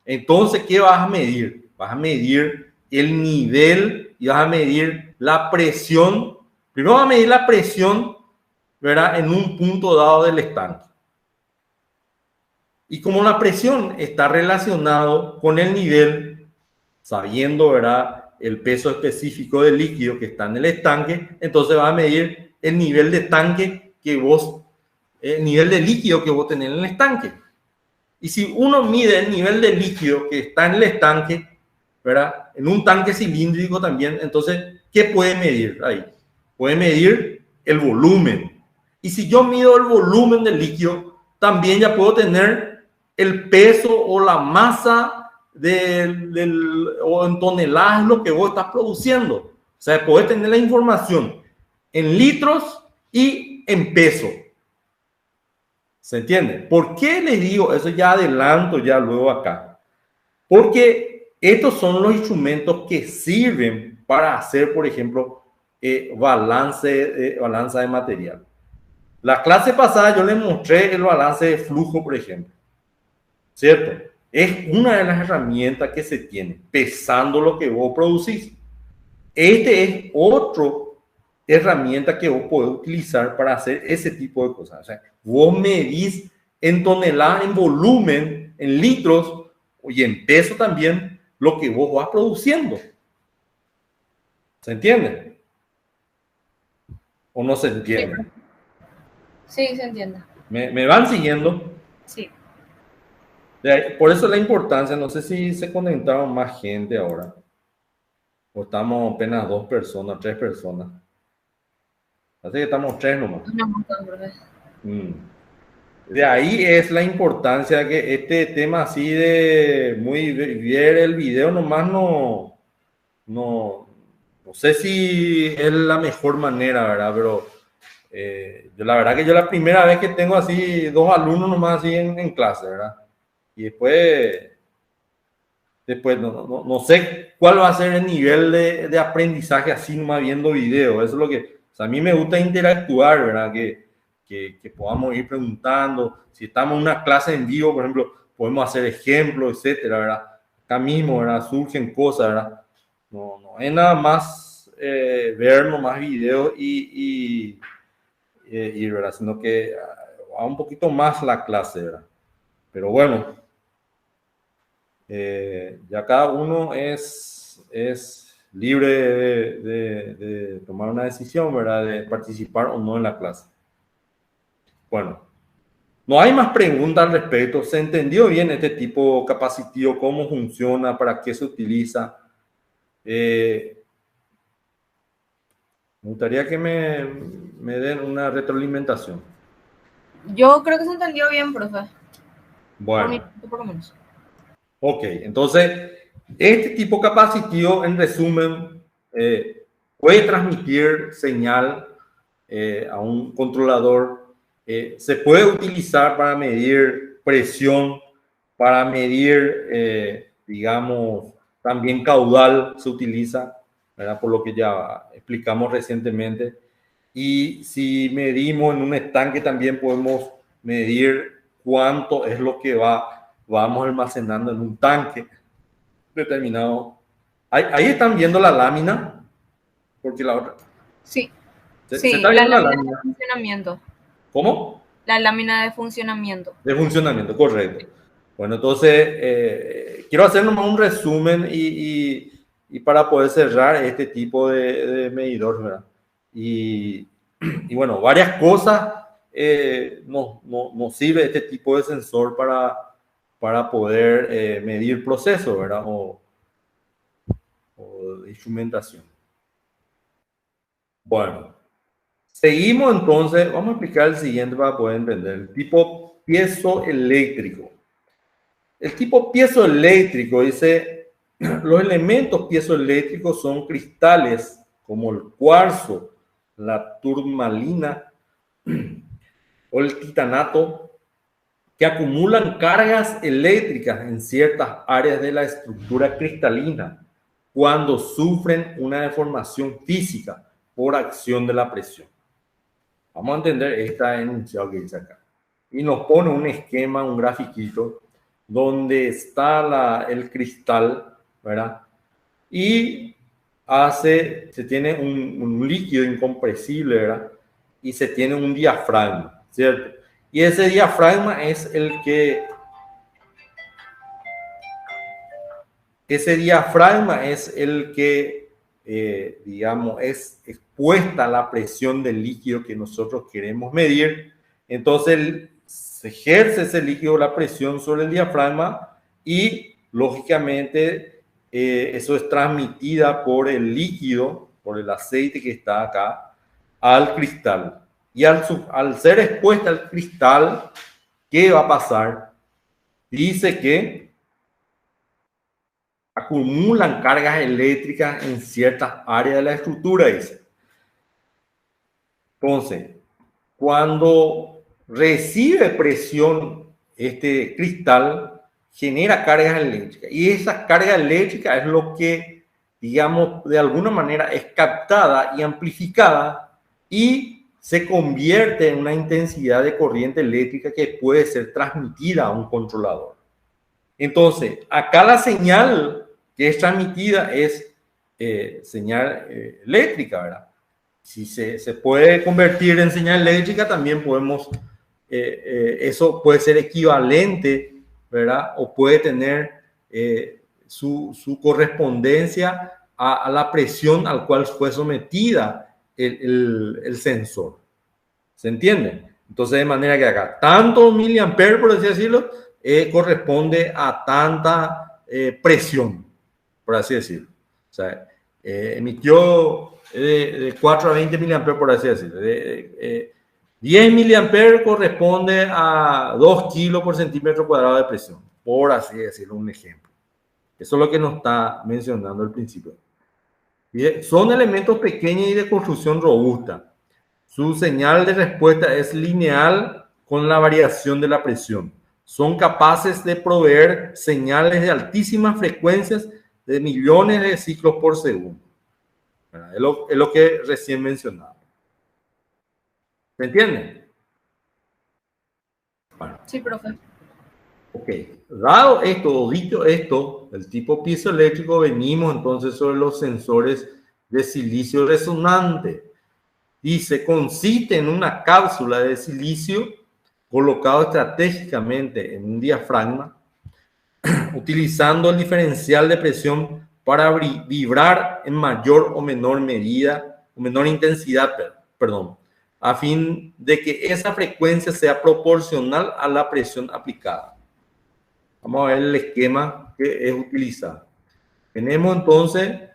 Entonces, ¿qué vas a medir? Vas a medir el nivel y vas a medir la presión. Primero vas a medir la presión, ¿verdad? En un punto dado del estanque. Y como la presión está relacionado con el nivel, sabiendo, ¿verdad?, el peso específico del líquido que está en el estanque, entonces va a medir el nivel de tanque que vos, el nivel de líquido que vos tenés en el estanque. Y si uno mide el nivel de líquido que está en el estanque, ¿verdad?, en un tanque cilíndrico también, entonces, ¿qué puede medir ahí? Puede medir el volumen. Y si yo mido el volumen del líquido, también ya puedo tener el peso o la masa o en toneladas lo que vos estás produciendo. O sea, podés tener la información en litros y en peso. ¿Se entiende? ¿Por qué les digo eso? Ya adelanto ya luego acá. Porque estos son los instrumentos que sirven para hacer, por ejemplo, balanza de material. La clase pasada yo les mostré el balance de flujo, por ejemplo. ¿Cierto? Es una de las herramientas que se tiene, pesando lo que vos producís. Este es otro herramienta que vos podés utilizar para hacer ese tipo de cosas. O sea, vos medís en toneladas, en volumen, en litros y en peso también lo que vos vas produciendo. ¿Se entiende? ¿O no se entiende? Sí, se entiende. ¿Me van siguiendo? Sí. Por eso la importancia, no sé si se conectaron más gente ahora. O estamos apenas 2 personas, 3 personas. Así que estamos 3 nomás. De ahí es la importancia que este tema así de muy ver el video nomás no sé si es la mejor manera, ¿verdad? Pero yo la verdad que yo la primera vez que tengo así 2 alumnos nomás así en clase, ¿verdad? Y después no sé cuál va a ser el nivel de aprendizaje así nomás viendo video. Eso es lo que, o sea, a mí me gusta interactuar, ¿verdad? Que podamos ir preguntando. Si estamos en una clase en vivo, por ejemplo, podemos hacer ejemplos, etcétera, ¿verdad? Acá mismo, ¿verdad? Surgen cosas, ¿verdad? No es nada más ver nomás videos y ¿verdad? Sino que va un poquito más la clase, ¿verdad? Pero bueno, ya cada uno es libre de tomar una decisión, ¿verdad? De participar o no en la clase. Bueno, no hay más preguntas al respecto. ¿Se entendió bien este tipo capacitivo? ¿Cómo funciona? ¿Para qué se utiliza? Me gustaría que me den una retroalimentación. Yo creo que se entendió bien, profe. Bueno. Por lo menos. Ok, entonces, este tipo capacitivo, en resumen, puede transmitir señal a un controlador. Se puede utilizar para medir presión, para medir, digamos, también caudal se utiliza, ¿verdad? Por lo que ya explicamos recientemente. Y si medimos en un estanque, también podemos medir cuánto es lo que vamos almacenando en un tanque determinado. Ahí están viendo la lámina, porque la otra. Sí. ¿Se está viendo la lámina de funcionamiento. ¿Cómo? La lámina de funcionamiento. De funcionamiento, correcto. Bueno, entonces quiero hacer nomás un resumen y para poder cerrar este tipo de medidor, ¿verdad? Y bueno, varias cosas nos sirve este tipo de sensor para poder medir procesos, ¿verdad? O de instrumentación. Bueno, seguimos entonces, vamos a explicar el siguiente para poder entender. El tipo piezoeléctrico. El tipo piezoeléctrico dice, los elementos piezoeléctricos son cristales como el cuarzo, la turmalina o el titanato, que acumulan cargas eléctricas en ciertas áreas de la estructura cristalina cuando sufren una deformación física por acción de la presión. Vamos a entender esta enunciado que dice acá. Y nos pone un esquema, un grafiquito, donde está el cristal, ¿verdad? Y se tiene un líquido incompresible, ¿verdad? Y se tiene un diafragma, ¿cierto? Y ese diafragma es el que ese diafragma es el que, digamos, es expuesta a la presión del líquido que nosotros queremos medir. Entonces se ejerce ese líquido la presión sobre el diafragma y, lógicamente, eso es transmitida por el líquido, por el aceite que está acá, al cristal. Y al ser expuesta al cristal, ¿qué va a pasar? Dice que acumulan cargas eléctricas en ciertas áreas de la estructura, dice. Entonces, cuando recibe presión este cristal, genera cargas eléctricas. Y esa carga eléctrica es lo que, digamos, de alguna manera es captada y amplificada y se convierte en una intensidad de corriente eléctrica que puede ser transmitida a un controlador. Entonces, acá la señal que es transmitida es señal eléctrica, ¿verdad? Si se puede convertir en señal eléctrica, también podemos, eso puede ser equivalente, ¿verdad? O puede tener su correspondencia a la presión al cual fue sometida el sensor. ¿Se entiende? Entonces, de manera que acá, tanto miliamperes, por así decirlo, corresponde a tanta presión, por así decirlo. O sea, emitió de 4 a 20 miliamperes, por así decirlo. 10 miliamperes corresponde a 2 kilos por centímetro cuadrado de presión, por así decirlo, un ejemplo. Eso es lo que nos está mencionando al principio. Son elementos pequeños y de construcción robusta. Su señal de respuesta es lineal con la variación de la presión. Son capaces de proveer señales de altísimas frecuencias de millones de ciclos por segundo. Es lo que recién mencionaba. ¿Se entiende? Bueno. Sí, profe. Ok. Dado esto, dicho esto, el tipo piezoeléctrico, venimos entonces sobre los sensores de silicio resonante. Dice, consiste en una cápsula de silicio colocado estratégicamente en un diafragma, utilizando el diferencial de presión para vibrar en mayor o menor medida, o menor intensidad, perdón, a fin de que esa frecuencia sea proporcional a la presión aplicada. Vamos a ver el esquema que es utilizado. Tenemos entonces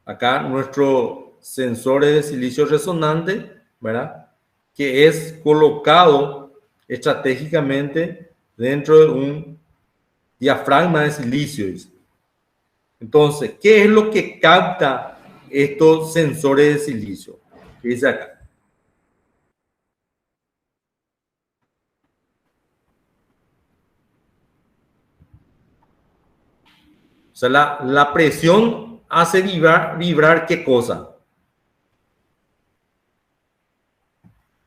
acá nuestro sensor de silicio resonante, ¿verdad? Que es colocado estratégicamente dentro de un diafragma de silicio. Entonces, ¿qué es lo que capta estos sensores de silicio? Dice acá. O sea, la presión hace vibrar ¿qué cosa?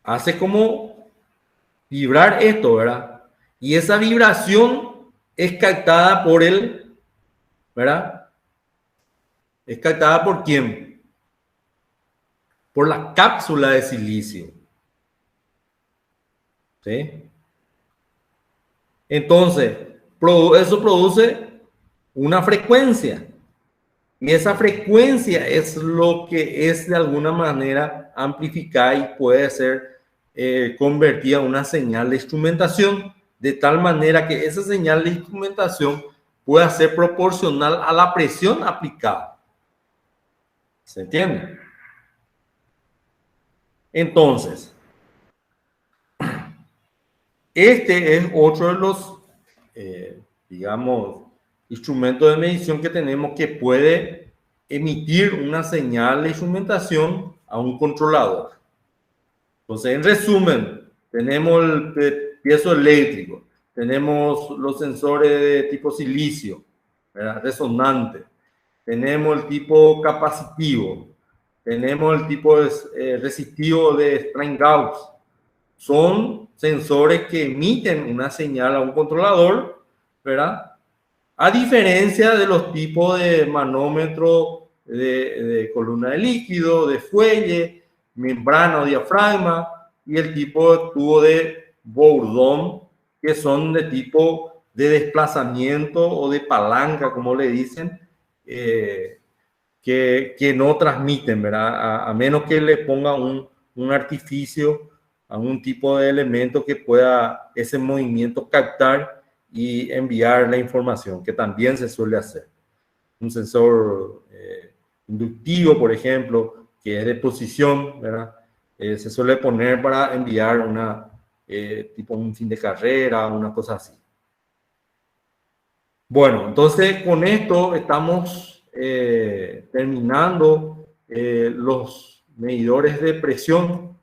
Hace como vibrar esto, ¿verdad? Y esa vibración es captada por él, ¿verdad? ¿Es captada por quién? Por la cápsula de silicio. ¿Sí? Entonces, eso produce una frecuencia. Y esa frecuencia es lo que es de alguna manera amplificada y puede ser convertida en una señal de instrumentación, de tal manera que esa señal de instrumentación pueda ser proporcional a la presión aplicada. ¿Se entiende? Entonces, este es otro de los, digamos, instrumentos de medición que tenemos que puede emitir una señal de instrumentación a un controlador. Entonces, en resumen, tenemos el piezoeléctrico, tenemos los sensores de tipo silicio, ¿verdad? Resonante, tenemos el tipo capacitivo, tenemos el tipo resistivo de Strain-Gauss. Son sensores que emiten una señal a un controlador, ¿verdad? A diferencia de los tipos de manómetro de columna de líquido, de fuelle, membrana o diafragma, y el tipo de tubo de Bourdon, que son de tipo de desplazamiento o de palanca, como le dicen, que no transmiten, ¿verdad? A menos que le ponga un artificio, a un tipo de elemento que pueda ese movimiento captar y enviar la información, que también se suele hacer. Un sensor inductivo, por ejemplo, que es de posición, ¿verdad? Se suele poner para enviar tipo un fin de carrera, una cosa así. Bueno, entonces con esto estamos terminando los medidores de presión.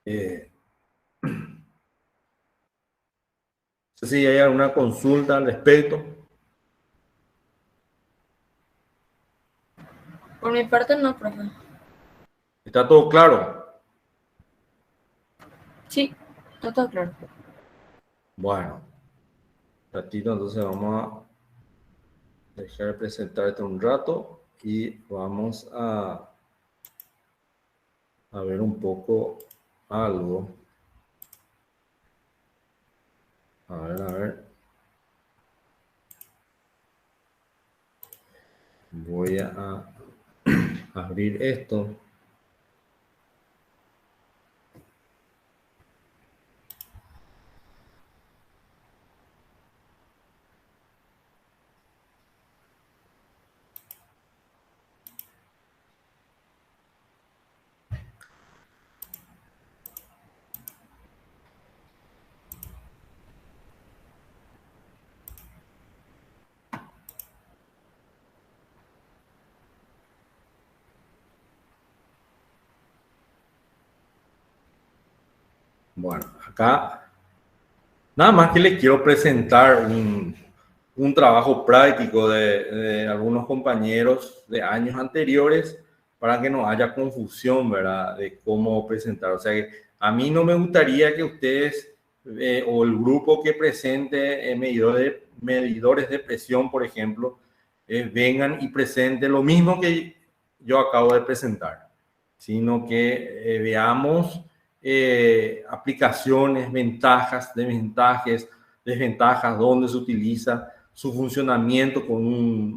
No sé si hay alguna consulta al respecto. Por mi parte no, profe. ¿Está todo claro? Sí, está todo claro. Bueno, ratito, entonces vamos a dejar de presentarte un rato y vamos a ver un poco algo. A ver. Voy a abrir esto. Bueno, acá nada más que les quiero presentar un trabajo práctico de algunos compañeros de años anteriores para que no haya confusión, ¿verdad? De cómo presentar. O sea, que a mí no me gustaría que ustedes o el grupo que presente medidores de presión, por ejemplo, vengan y presenten lo mismo que yo acabo de presentar, sino que veamos aplicaciones, ventajas, desventajas, dónde se utiliza, su funcionamiento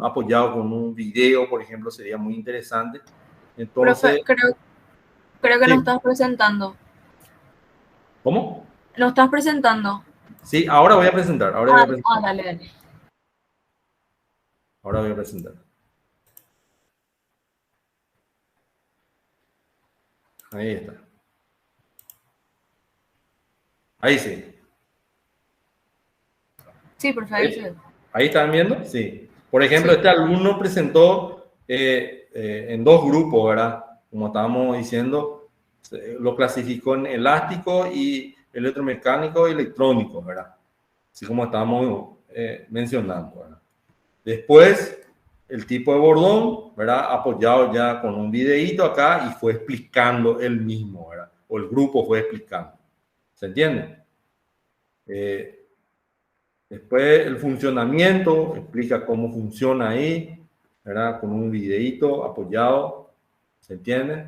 apoyado con un video, por ejemplo, sería muy interesante. Entonces, profe, creo que sí. nos estás presentando. ¿Cómo? ¿Nos estás presentando? Sí, ahora voy a presentar. Dale. Ahora voy a presentar. Ahí está. Ahí sí. Sí, profe, ahí sí. ¿Ahí están viendo? Sí. Por ejemplo, Sí. este alumno presentó en dos grupos, ¿verdad? Como estábamos diciendo, lo clasificó en elástico y electromecánico y electrónico, ¿verdad? Así como estábamos mencionando, ¿verdad? Después, el tipo de bordón, ¿verdad? Apoyado ya con un videíto acá y fue explicando él mismo, ¿verdad? O el grupo fue explicando. ¿Se entiende? Después el funcionamiento, explica cómo funciona ahí, ¿verdad? Con un videíto apoyado, ¿se entiende?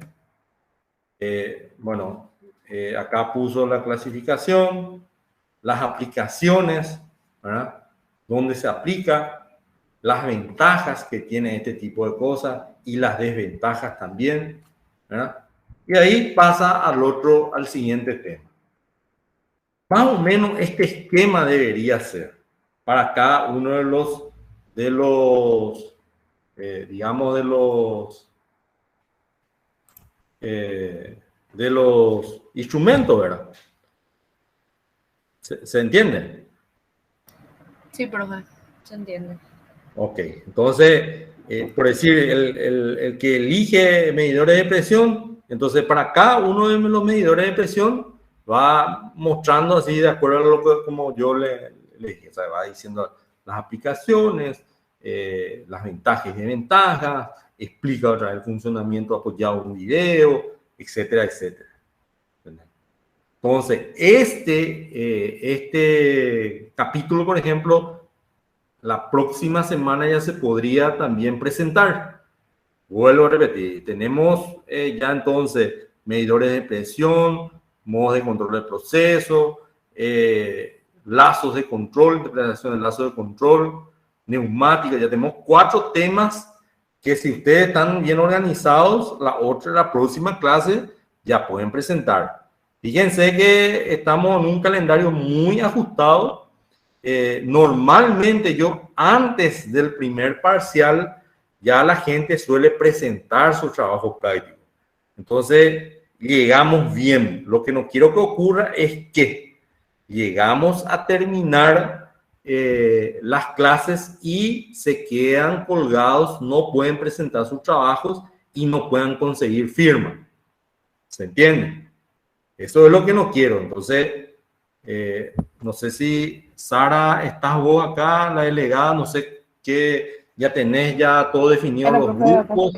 Bueno, acá puso la clasificación, las aplicaciones, ¿verdad? Dónde se aplica, las ventajas que tiene este tipo de cosas y las desventajas también, ¿verdad? Y ahí pasa al siguiente tema. Más o menos este esquema debería ser para cada uno digamos, de los instrumentos, ¿verdad? ¿Se entiende? Sí, profe, se entiende. Ok, entonces, por decir, el que elige medidores de presión, entonces para cada uno de los medidores de presión va mostrando así de acuerdo a lo que como yo le dije, o sea, va diciendo las aplicaciones, las ventajas y desventajas, explica otra vez el funcionamiento apoyado en un video, etcétera, etcétera. Entonces, este capítulo, por ejemplo, la próxima semana ya se podría también presentar. Vuelvo a repetir, tenemos ya entonces medidores de presión, modos de control del proceso, lazos de control, interpretación de lazos de control, neumática. Ya tenemos 4 temas que si ustedes están bien organizados, la próxima clase ya pueden presentar. Fíjense que estamos en un calendario muy ajustado. Normalmente yo antes del primer parcial ya la gente suele presentar su trabajo práctico. Entonces llegamos bien. Lo que no quiero que ocurra es que llegamos a terminar las clases y se quedan colgados, no pueden presentar sus trabajos y no puedan conseguir firma. ¿Se entiende? Eso es lo que no quiero. Entonces, no sé si Sara, estás vos acá, la delegada, no sé qué, ya tenés ya todo definido los grupos.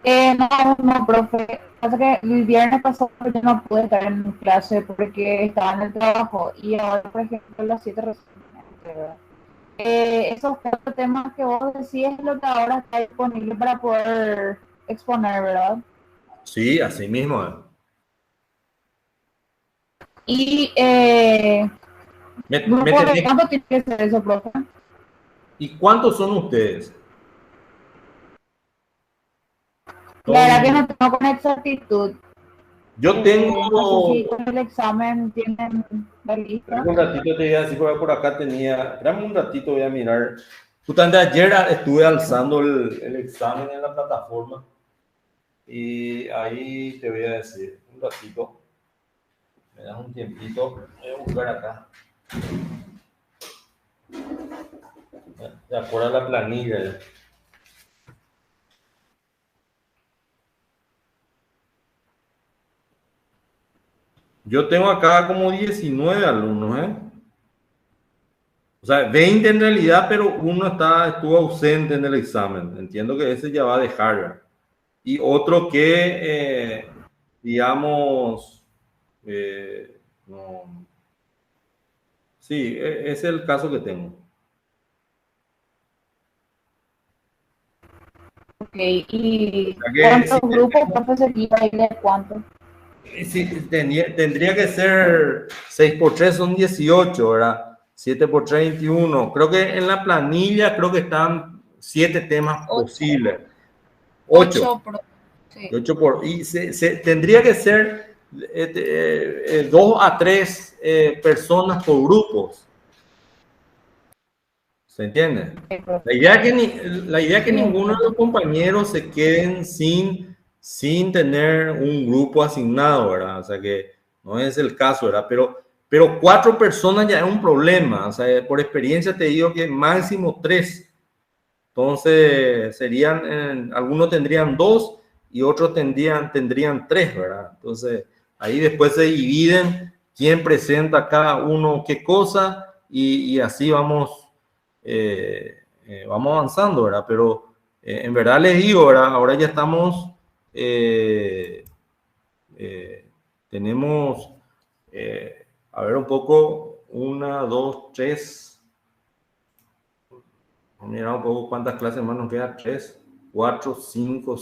No, profe. Pasa que el viernes pasado yo no pude estar en clase porque estaba en el trabajo y ahora, por ejemplo, a las 7 recién. Esos 4 temas que vos decís es lo que ahora está disponible para poder exponer, ¿verdad? Sí, así mismo. Y ¿cuánto tiene que ser eso, profe? ¿Y cuántos son ustedes? La verdad que no tengo con exactitud. Yo tengo... No sé si con el examen tienen la lista. Un ratito te voy a decir, por acá tenía... Dame un ratito, voy a mirar. Justamente ayer estuve alzando el examen en la plataforma. Y ahí te voy a decir, un ratito. Me das un tiempito. Voy a buscar acá. De acuerdo a la planilla. Yo tengo acá como 19 alumnos, ¿eh? O sea, 20 en realidad, pero uno estuvo ausente en el examen. Entiendo que ese ya va a dejar. Y otro que, digamos, no. Sí, ese es el caso que tengo. Ok, ¿y cuántos grupos, profesor, iba a ir de cuántos? Sí, tendría que ser 6 por 3 son 18, ¿verdad? 7 por 3, 21. Creo que en la planilla creo que están 7 temas posibles. 8. Sí. 8 por... Y tendría que ser 2 a 3 personas por grupos. ¿Se entiende? La idea es que ninguno de los compañeros se queden sin tener un grupo asignado, ¿verdad? O sea que no es el caso, ¿verdad? Pero 4 personas ya es un problema. O sea, por experiencia te digo que máximo 3. Entonces serían, algunos tendrían 2 y otros tendrían 3, ¿verdad? Entonces ahí después se dividen quién presenta cada uno qué cosa y así vamos avanzando, ¿verdad? Pero en verdad les digo, ¿verdad? Ahora ya estamos, tenemos, a ver un poco, 1, 2, 3, vamos a mirar un poco cuántas clases más nos quedan, 3, 4, 5,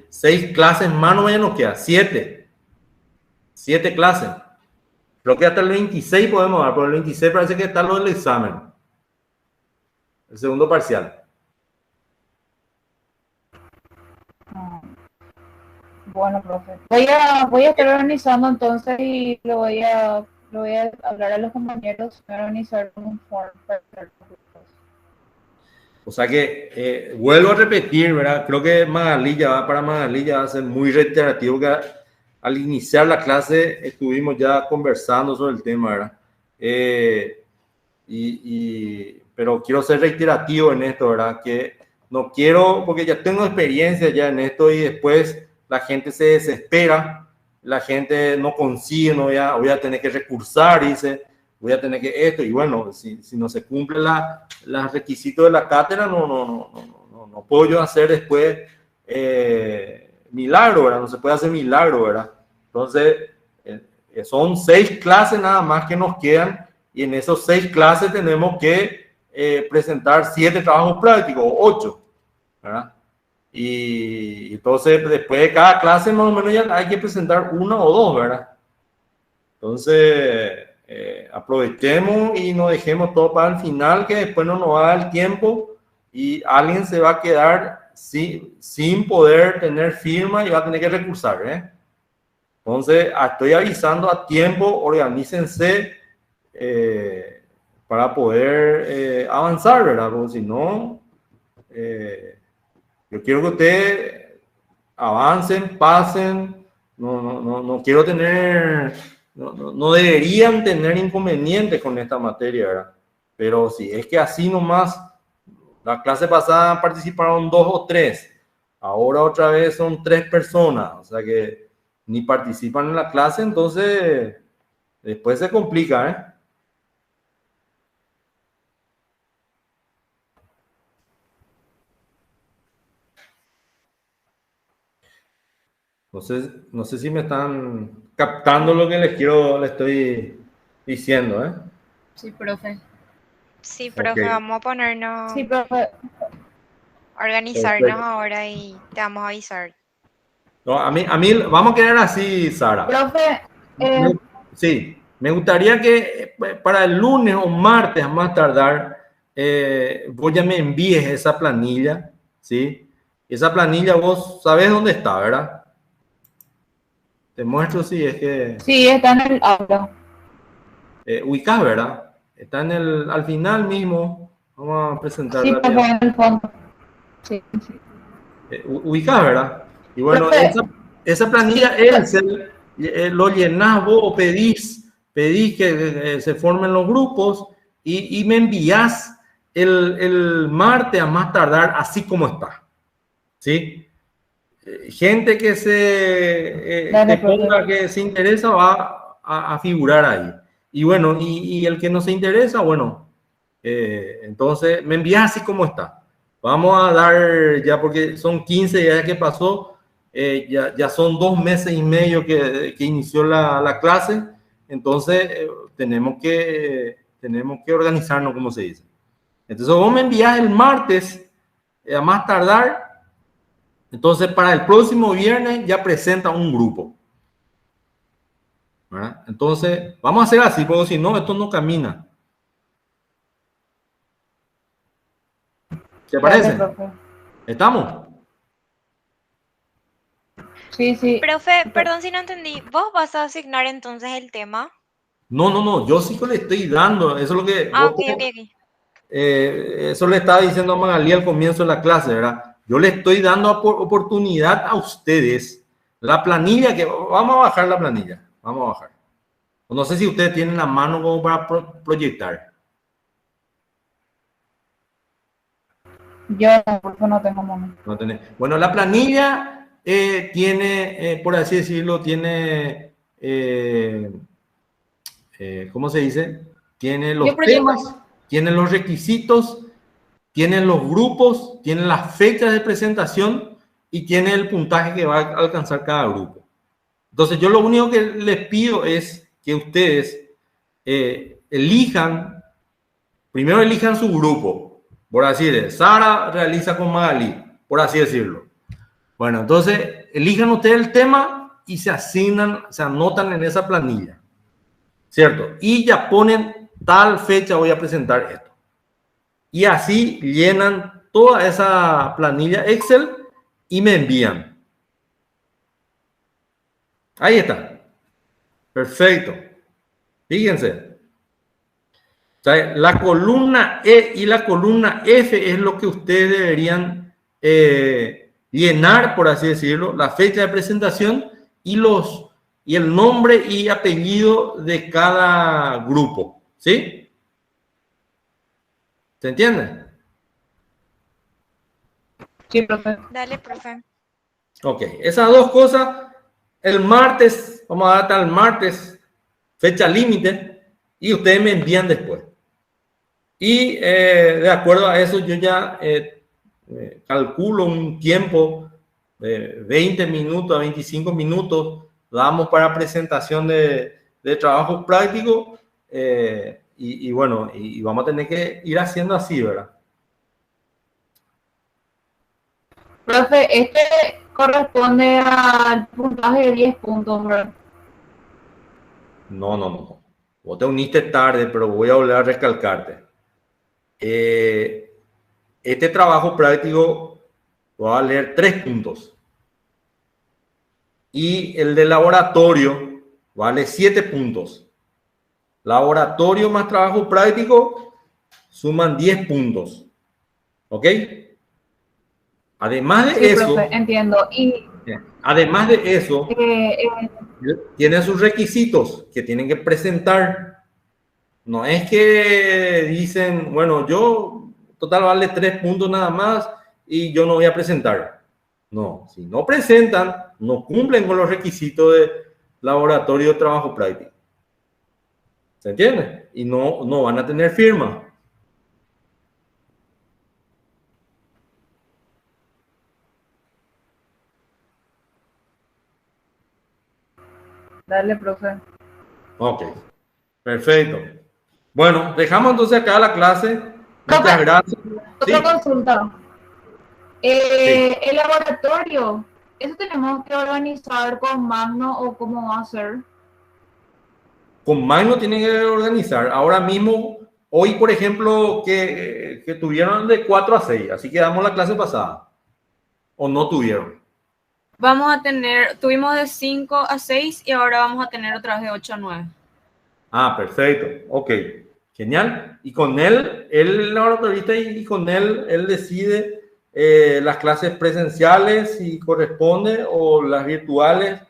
6 clases más nos quedan, 7 clases. Creo que hasta el 26 podemos dar, pero el 26 parece que está lo del examen. El segundo parcial. Bueno, profe. Voy a estar organizando entonces y lo voy a hablar a los compañeros para organizar un foro para los grupos. O sea que vuelvo a repetir, ¿verdad? Creo que Magali ya va a ser muy reiterativo, que al iniciar la clase estuvimos ya conversando sobre el tema, ¿verdad? Pero quiero ser reiterativo en esto, ¿verdad? Que no quiero, porque ya tengo experiencia ya en esto y después la gente se desespera, la gente no consigue, no voy a tener que recursar, dice, voy a tener que esto, y bueno, si no se cumplen los requisitos de la cátedra, no puedo yo hacer después milagro, ¿verdad? No se puede hacer milagro, ¿verdad? Entonces, son 6 clases nada más que nos quedan, y en esas 6 clases tenemos que presentar 7 trabajos prácticos, 8, ¿verdad? Y entonces después de cada clase más o menos ya hay que presentar 1 o 2, ¿verdad? Entonces, aprovechemos y no dejemos todo para el final, que después no nos va a dar el tiempo y alguien se va a quedar sin poder tener firma y va a tener que recursar, ¿eh? Entonces, estoy avisando a tiempo, organícense para poder avanzar, ¿verdad? Porque si no, yo quiero que ustedes avancen, pasen, no quiero tener, no deberían tener inconvenientes con esta materia, ¿verdad? Pero si es que así nomás, la clase pasada participaron 2 o 3, ahora otra vez son 3 personas, o sea que ni participan en la clase, entonces después se complica, ¿eh? No sé si me están captando lo que les estoy diciendo, ¿eh? Sí, profe. Sí, profe, Ok. vamos a ponernos, Sí, profe. organizarnos Perfecto. ahora y te vamos a avisar. No, a mí, vamos a quedar así, Sara. Profe, Sí, me gustaría que para el lunes o martes, a más tardar, vos ya me envíes esa planilla, ¿sí? Esa planilla vos sabés dónde está, ¿verdad? Te muestro si es que sí, está en el aula. ubicás, ¿verdad? Está al final mismo. Vamos a presentar Sí, profe, rápidamente. en el fondo. Sí, sí. Ubicás, ¿verdad? Y bueno, Profe, esa planilla sí, Excel lo llenás vos o pedís que se formen los grupos y me envías el martes a más tardar así como está. ¿Sí? Gente que dale, que profe. ponga que se interesa va a figurar ahí. Y bueno, y el que no se interesa, bueno, entonces me envías así como está. Vamos a dar, ya porque son 15 días que pasó, ya son 2 meses y medio que inició la clase, entonces tenemos que organizarnos, como se dice. Entonces vos me envías el martes, a más tardar, entonces para el próximo viernes ya presenta un grupo. ¿Verdad? Entonces vamos a hacer así, porque si no, esto no camina. ¿Te Dale, parece? profe. ¿Estamos? Sí, sí. Profe, perdón si no entendí, ¿vos vas a asignar entonces el tema? No, yo sí que le estoy dando, eso es lo que Ah, vos ok, ok, ok. eso le estaba diciendo a Magalí al comienzo de la clase, ¿verdad? Yo le estoy dando oportunidad a ustedes, la planilla que, vamos a bajar la planilla, vamos a bajar. No sé si ustedes tienen la mano como para proyectar. Yo, profe, no tengo momento. No tenés. Bueno, la planilla tiene, por así decirlo, tiene, ¿cómo se dice? Tiene Yo los proyecto. temas, tiene los requisitos, tiene los grupos, tiene las fechas de presentación y tiene el puntaje que va a alcanzar cada grupo. Entonces, yo lo único que les pido es que ustedes primero elijan su grupo, por así decirlo. Sara realiza con Magali, por así decirlo. Bueno, entonces elijan ustedes el tema y se asignan, se anotan en esa planilla, ¿cierto? Y ya ponen tal fecha voy a presentar esto. Y así llenan toda esa planilla Excel y me envían. Ahí está. Perfecto. Fíjense. O sea, la columna E y la columna F es lo que ustedes deberían llenar, por así decirlo, la fecha de presentación y el nombre y apellido de cada grupo. ¿Sí? ¿Se entiende? Sí, profe. Dale, profe. Ok, esas dos cosas, el martes, vamos a dar al martes, fecha límite, y ustedes me envían después. Y de acuerdo a eso, yo ya calculo un tiempo de 20 minutos a 25 minutos, damos para presentación de trabajo práctico, y bueno, y vamos a tener que ir haciendo así, ¿verdad? Profe, este, corresponde al puntaje de 10 puntos, ¿verdad? No. Vos te uniste tarde, pero voy a volver a recalcarte. Este trabajo práctico va a valer 3 puntos. Y el de laboratorio vale 7 puntos. Laboratorio más trabajo práctico suman 10 puntos. ¿Ok? Además de Sí, eso, profe, entiendo. Y además de eso, eh, tienen sus requisitos que tienen que presentar. No es que dicen, bueno, yo total vale 3 puntos nada más y yo no voy a presentar. No, si no presentan, no cumplen con los requisitos de laboratorio de trabajo práctico. ¿Se entiende? Y no van a tener firma. dale, profe. Ok, perfecto. Bueno, dejamos entonces acá la clase. Muchas Profe, gracias. otra Sí, consulta. sí. El laboratorio, ¿eso tenemos que organizar con Magno o cómo va a ser? Con Magno tienen que organizar. Ahora mismo, hoy, por ejemplo, que tuvieron de 4 a 6, así que damos la clase pasada. ¿O no tuvieron? Tuvimos de 5 a 6 y ahora vamos a tener otra vez de 8 a 9. Ah, perfecto. Ok, genial. Y con él, el laboratorista, y con él decide las clases presenciales si corresponde o las virtuales,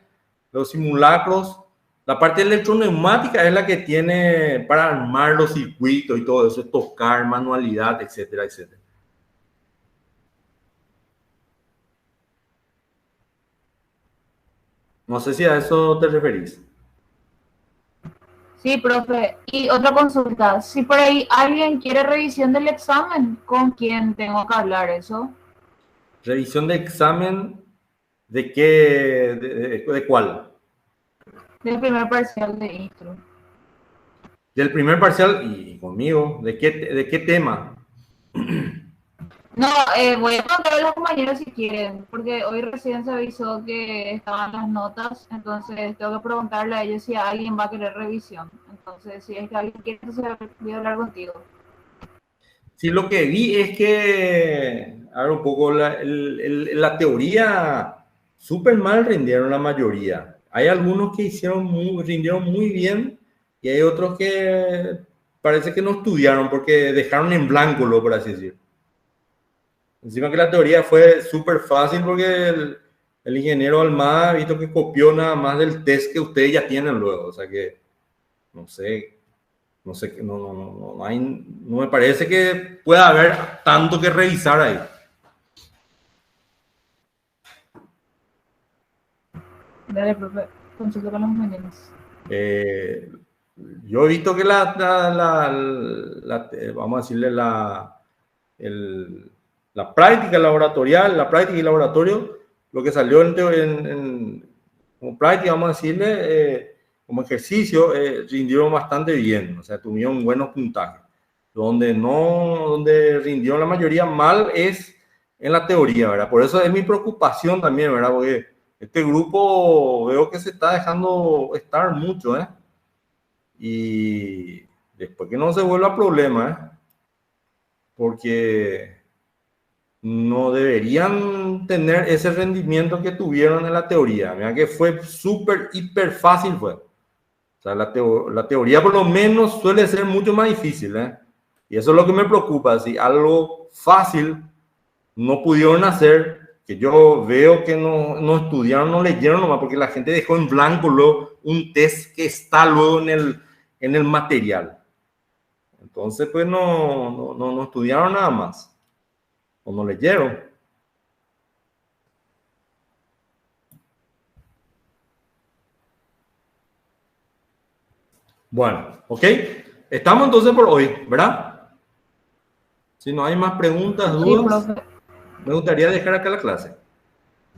los simulacros. La parte electroneumática es la que tiene para armar los circuitos y todo eso, tocar, manualidad, etcétera, etcétera. No sé si a eso te referís. Sí, profe. Y otra consulta, si por ahí alguien quiere revisión del examen, ¿con quién tengo que hablar eso? Revisión de examen, ¿de qué? ¿De cuál? Del primer parcial de intro. Del primer parcial y conmigo. ¿De qué tema? No, voy a preguntarle a los compañeros si quieren, porque hoy recién se avisó que estaban las notas, entonces tengo que preguntarle a ellos si alguien va a querer revisión. Entonces, si es que alguien quiere, entonces voy a hablar contigo. Sí, lo que vi es que, a ver, un poco la teoría, súper mal rindieron la mayoría. Hay algunos que rindieron muy bien y hay otros que parece que no estudiaron porque dejaron en blanco, por así decir. Encima que la teoría fue súper fácil porque el ingeniero Almada ha visto que copió nada más del test que ustedes ya tienen luego. O sea que, no sé, no me parece que pueda haber tanto que revisar ahí. Dale, profe, consulta con los compañeros. Yo he visto que vamos a decirle la práctica laboratorial, la práctica y laboratorio, lo que salió como práctica, vamos a decirle, como ejercicio, rindieron bastante bien, o sea, tuvieron buenos puntajes. Donde rindió la mayoría mal es en la teoría, ¿verdad? Por eso es mi preocupación también, ¿verdad? Porque este grupo veo que se está dejando estar mucho, ¿eh? Y después que no se vuelva problema, ¿eh? Porque no deberían tener ese rendimiento que tuvieron en la teoría. Mira que fue súper, hiper fácil fue. O sea, la teoría por lo menos suele ser mucho más difícil, ¿eh? Y eso es lo que me preocupa. Si algo fácil no pudieron hacer, que yo veo que no estudiaron, no leyeron nomás, porque la gente dejó en blanco luego un test que está luego en el material. Entonces, pues no estudiaron nada más. O no leyeron. Bueno, ok. Estamos entonces por hoy, ¿verdad? Si no hay más preguntas, Sí, dudas, profe. me gustaría dejar acá la clase.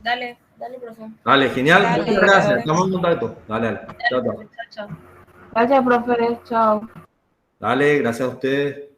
Dale, profe. Dale, genial. Dale, Muchas gracias. profe. Estamos en contacto. Dale. Chao, chao. Chao, chao. Gracias, profe. Chao. Dale, gracias a ustedes.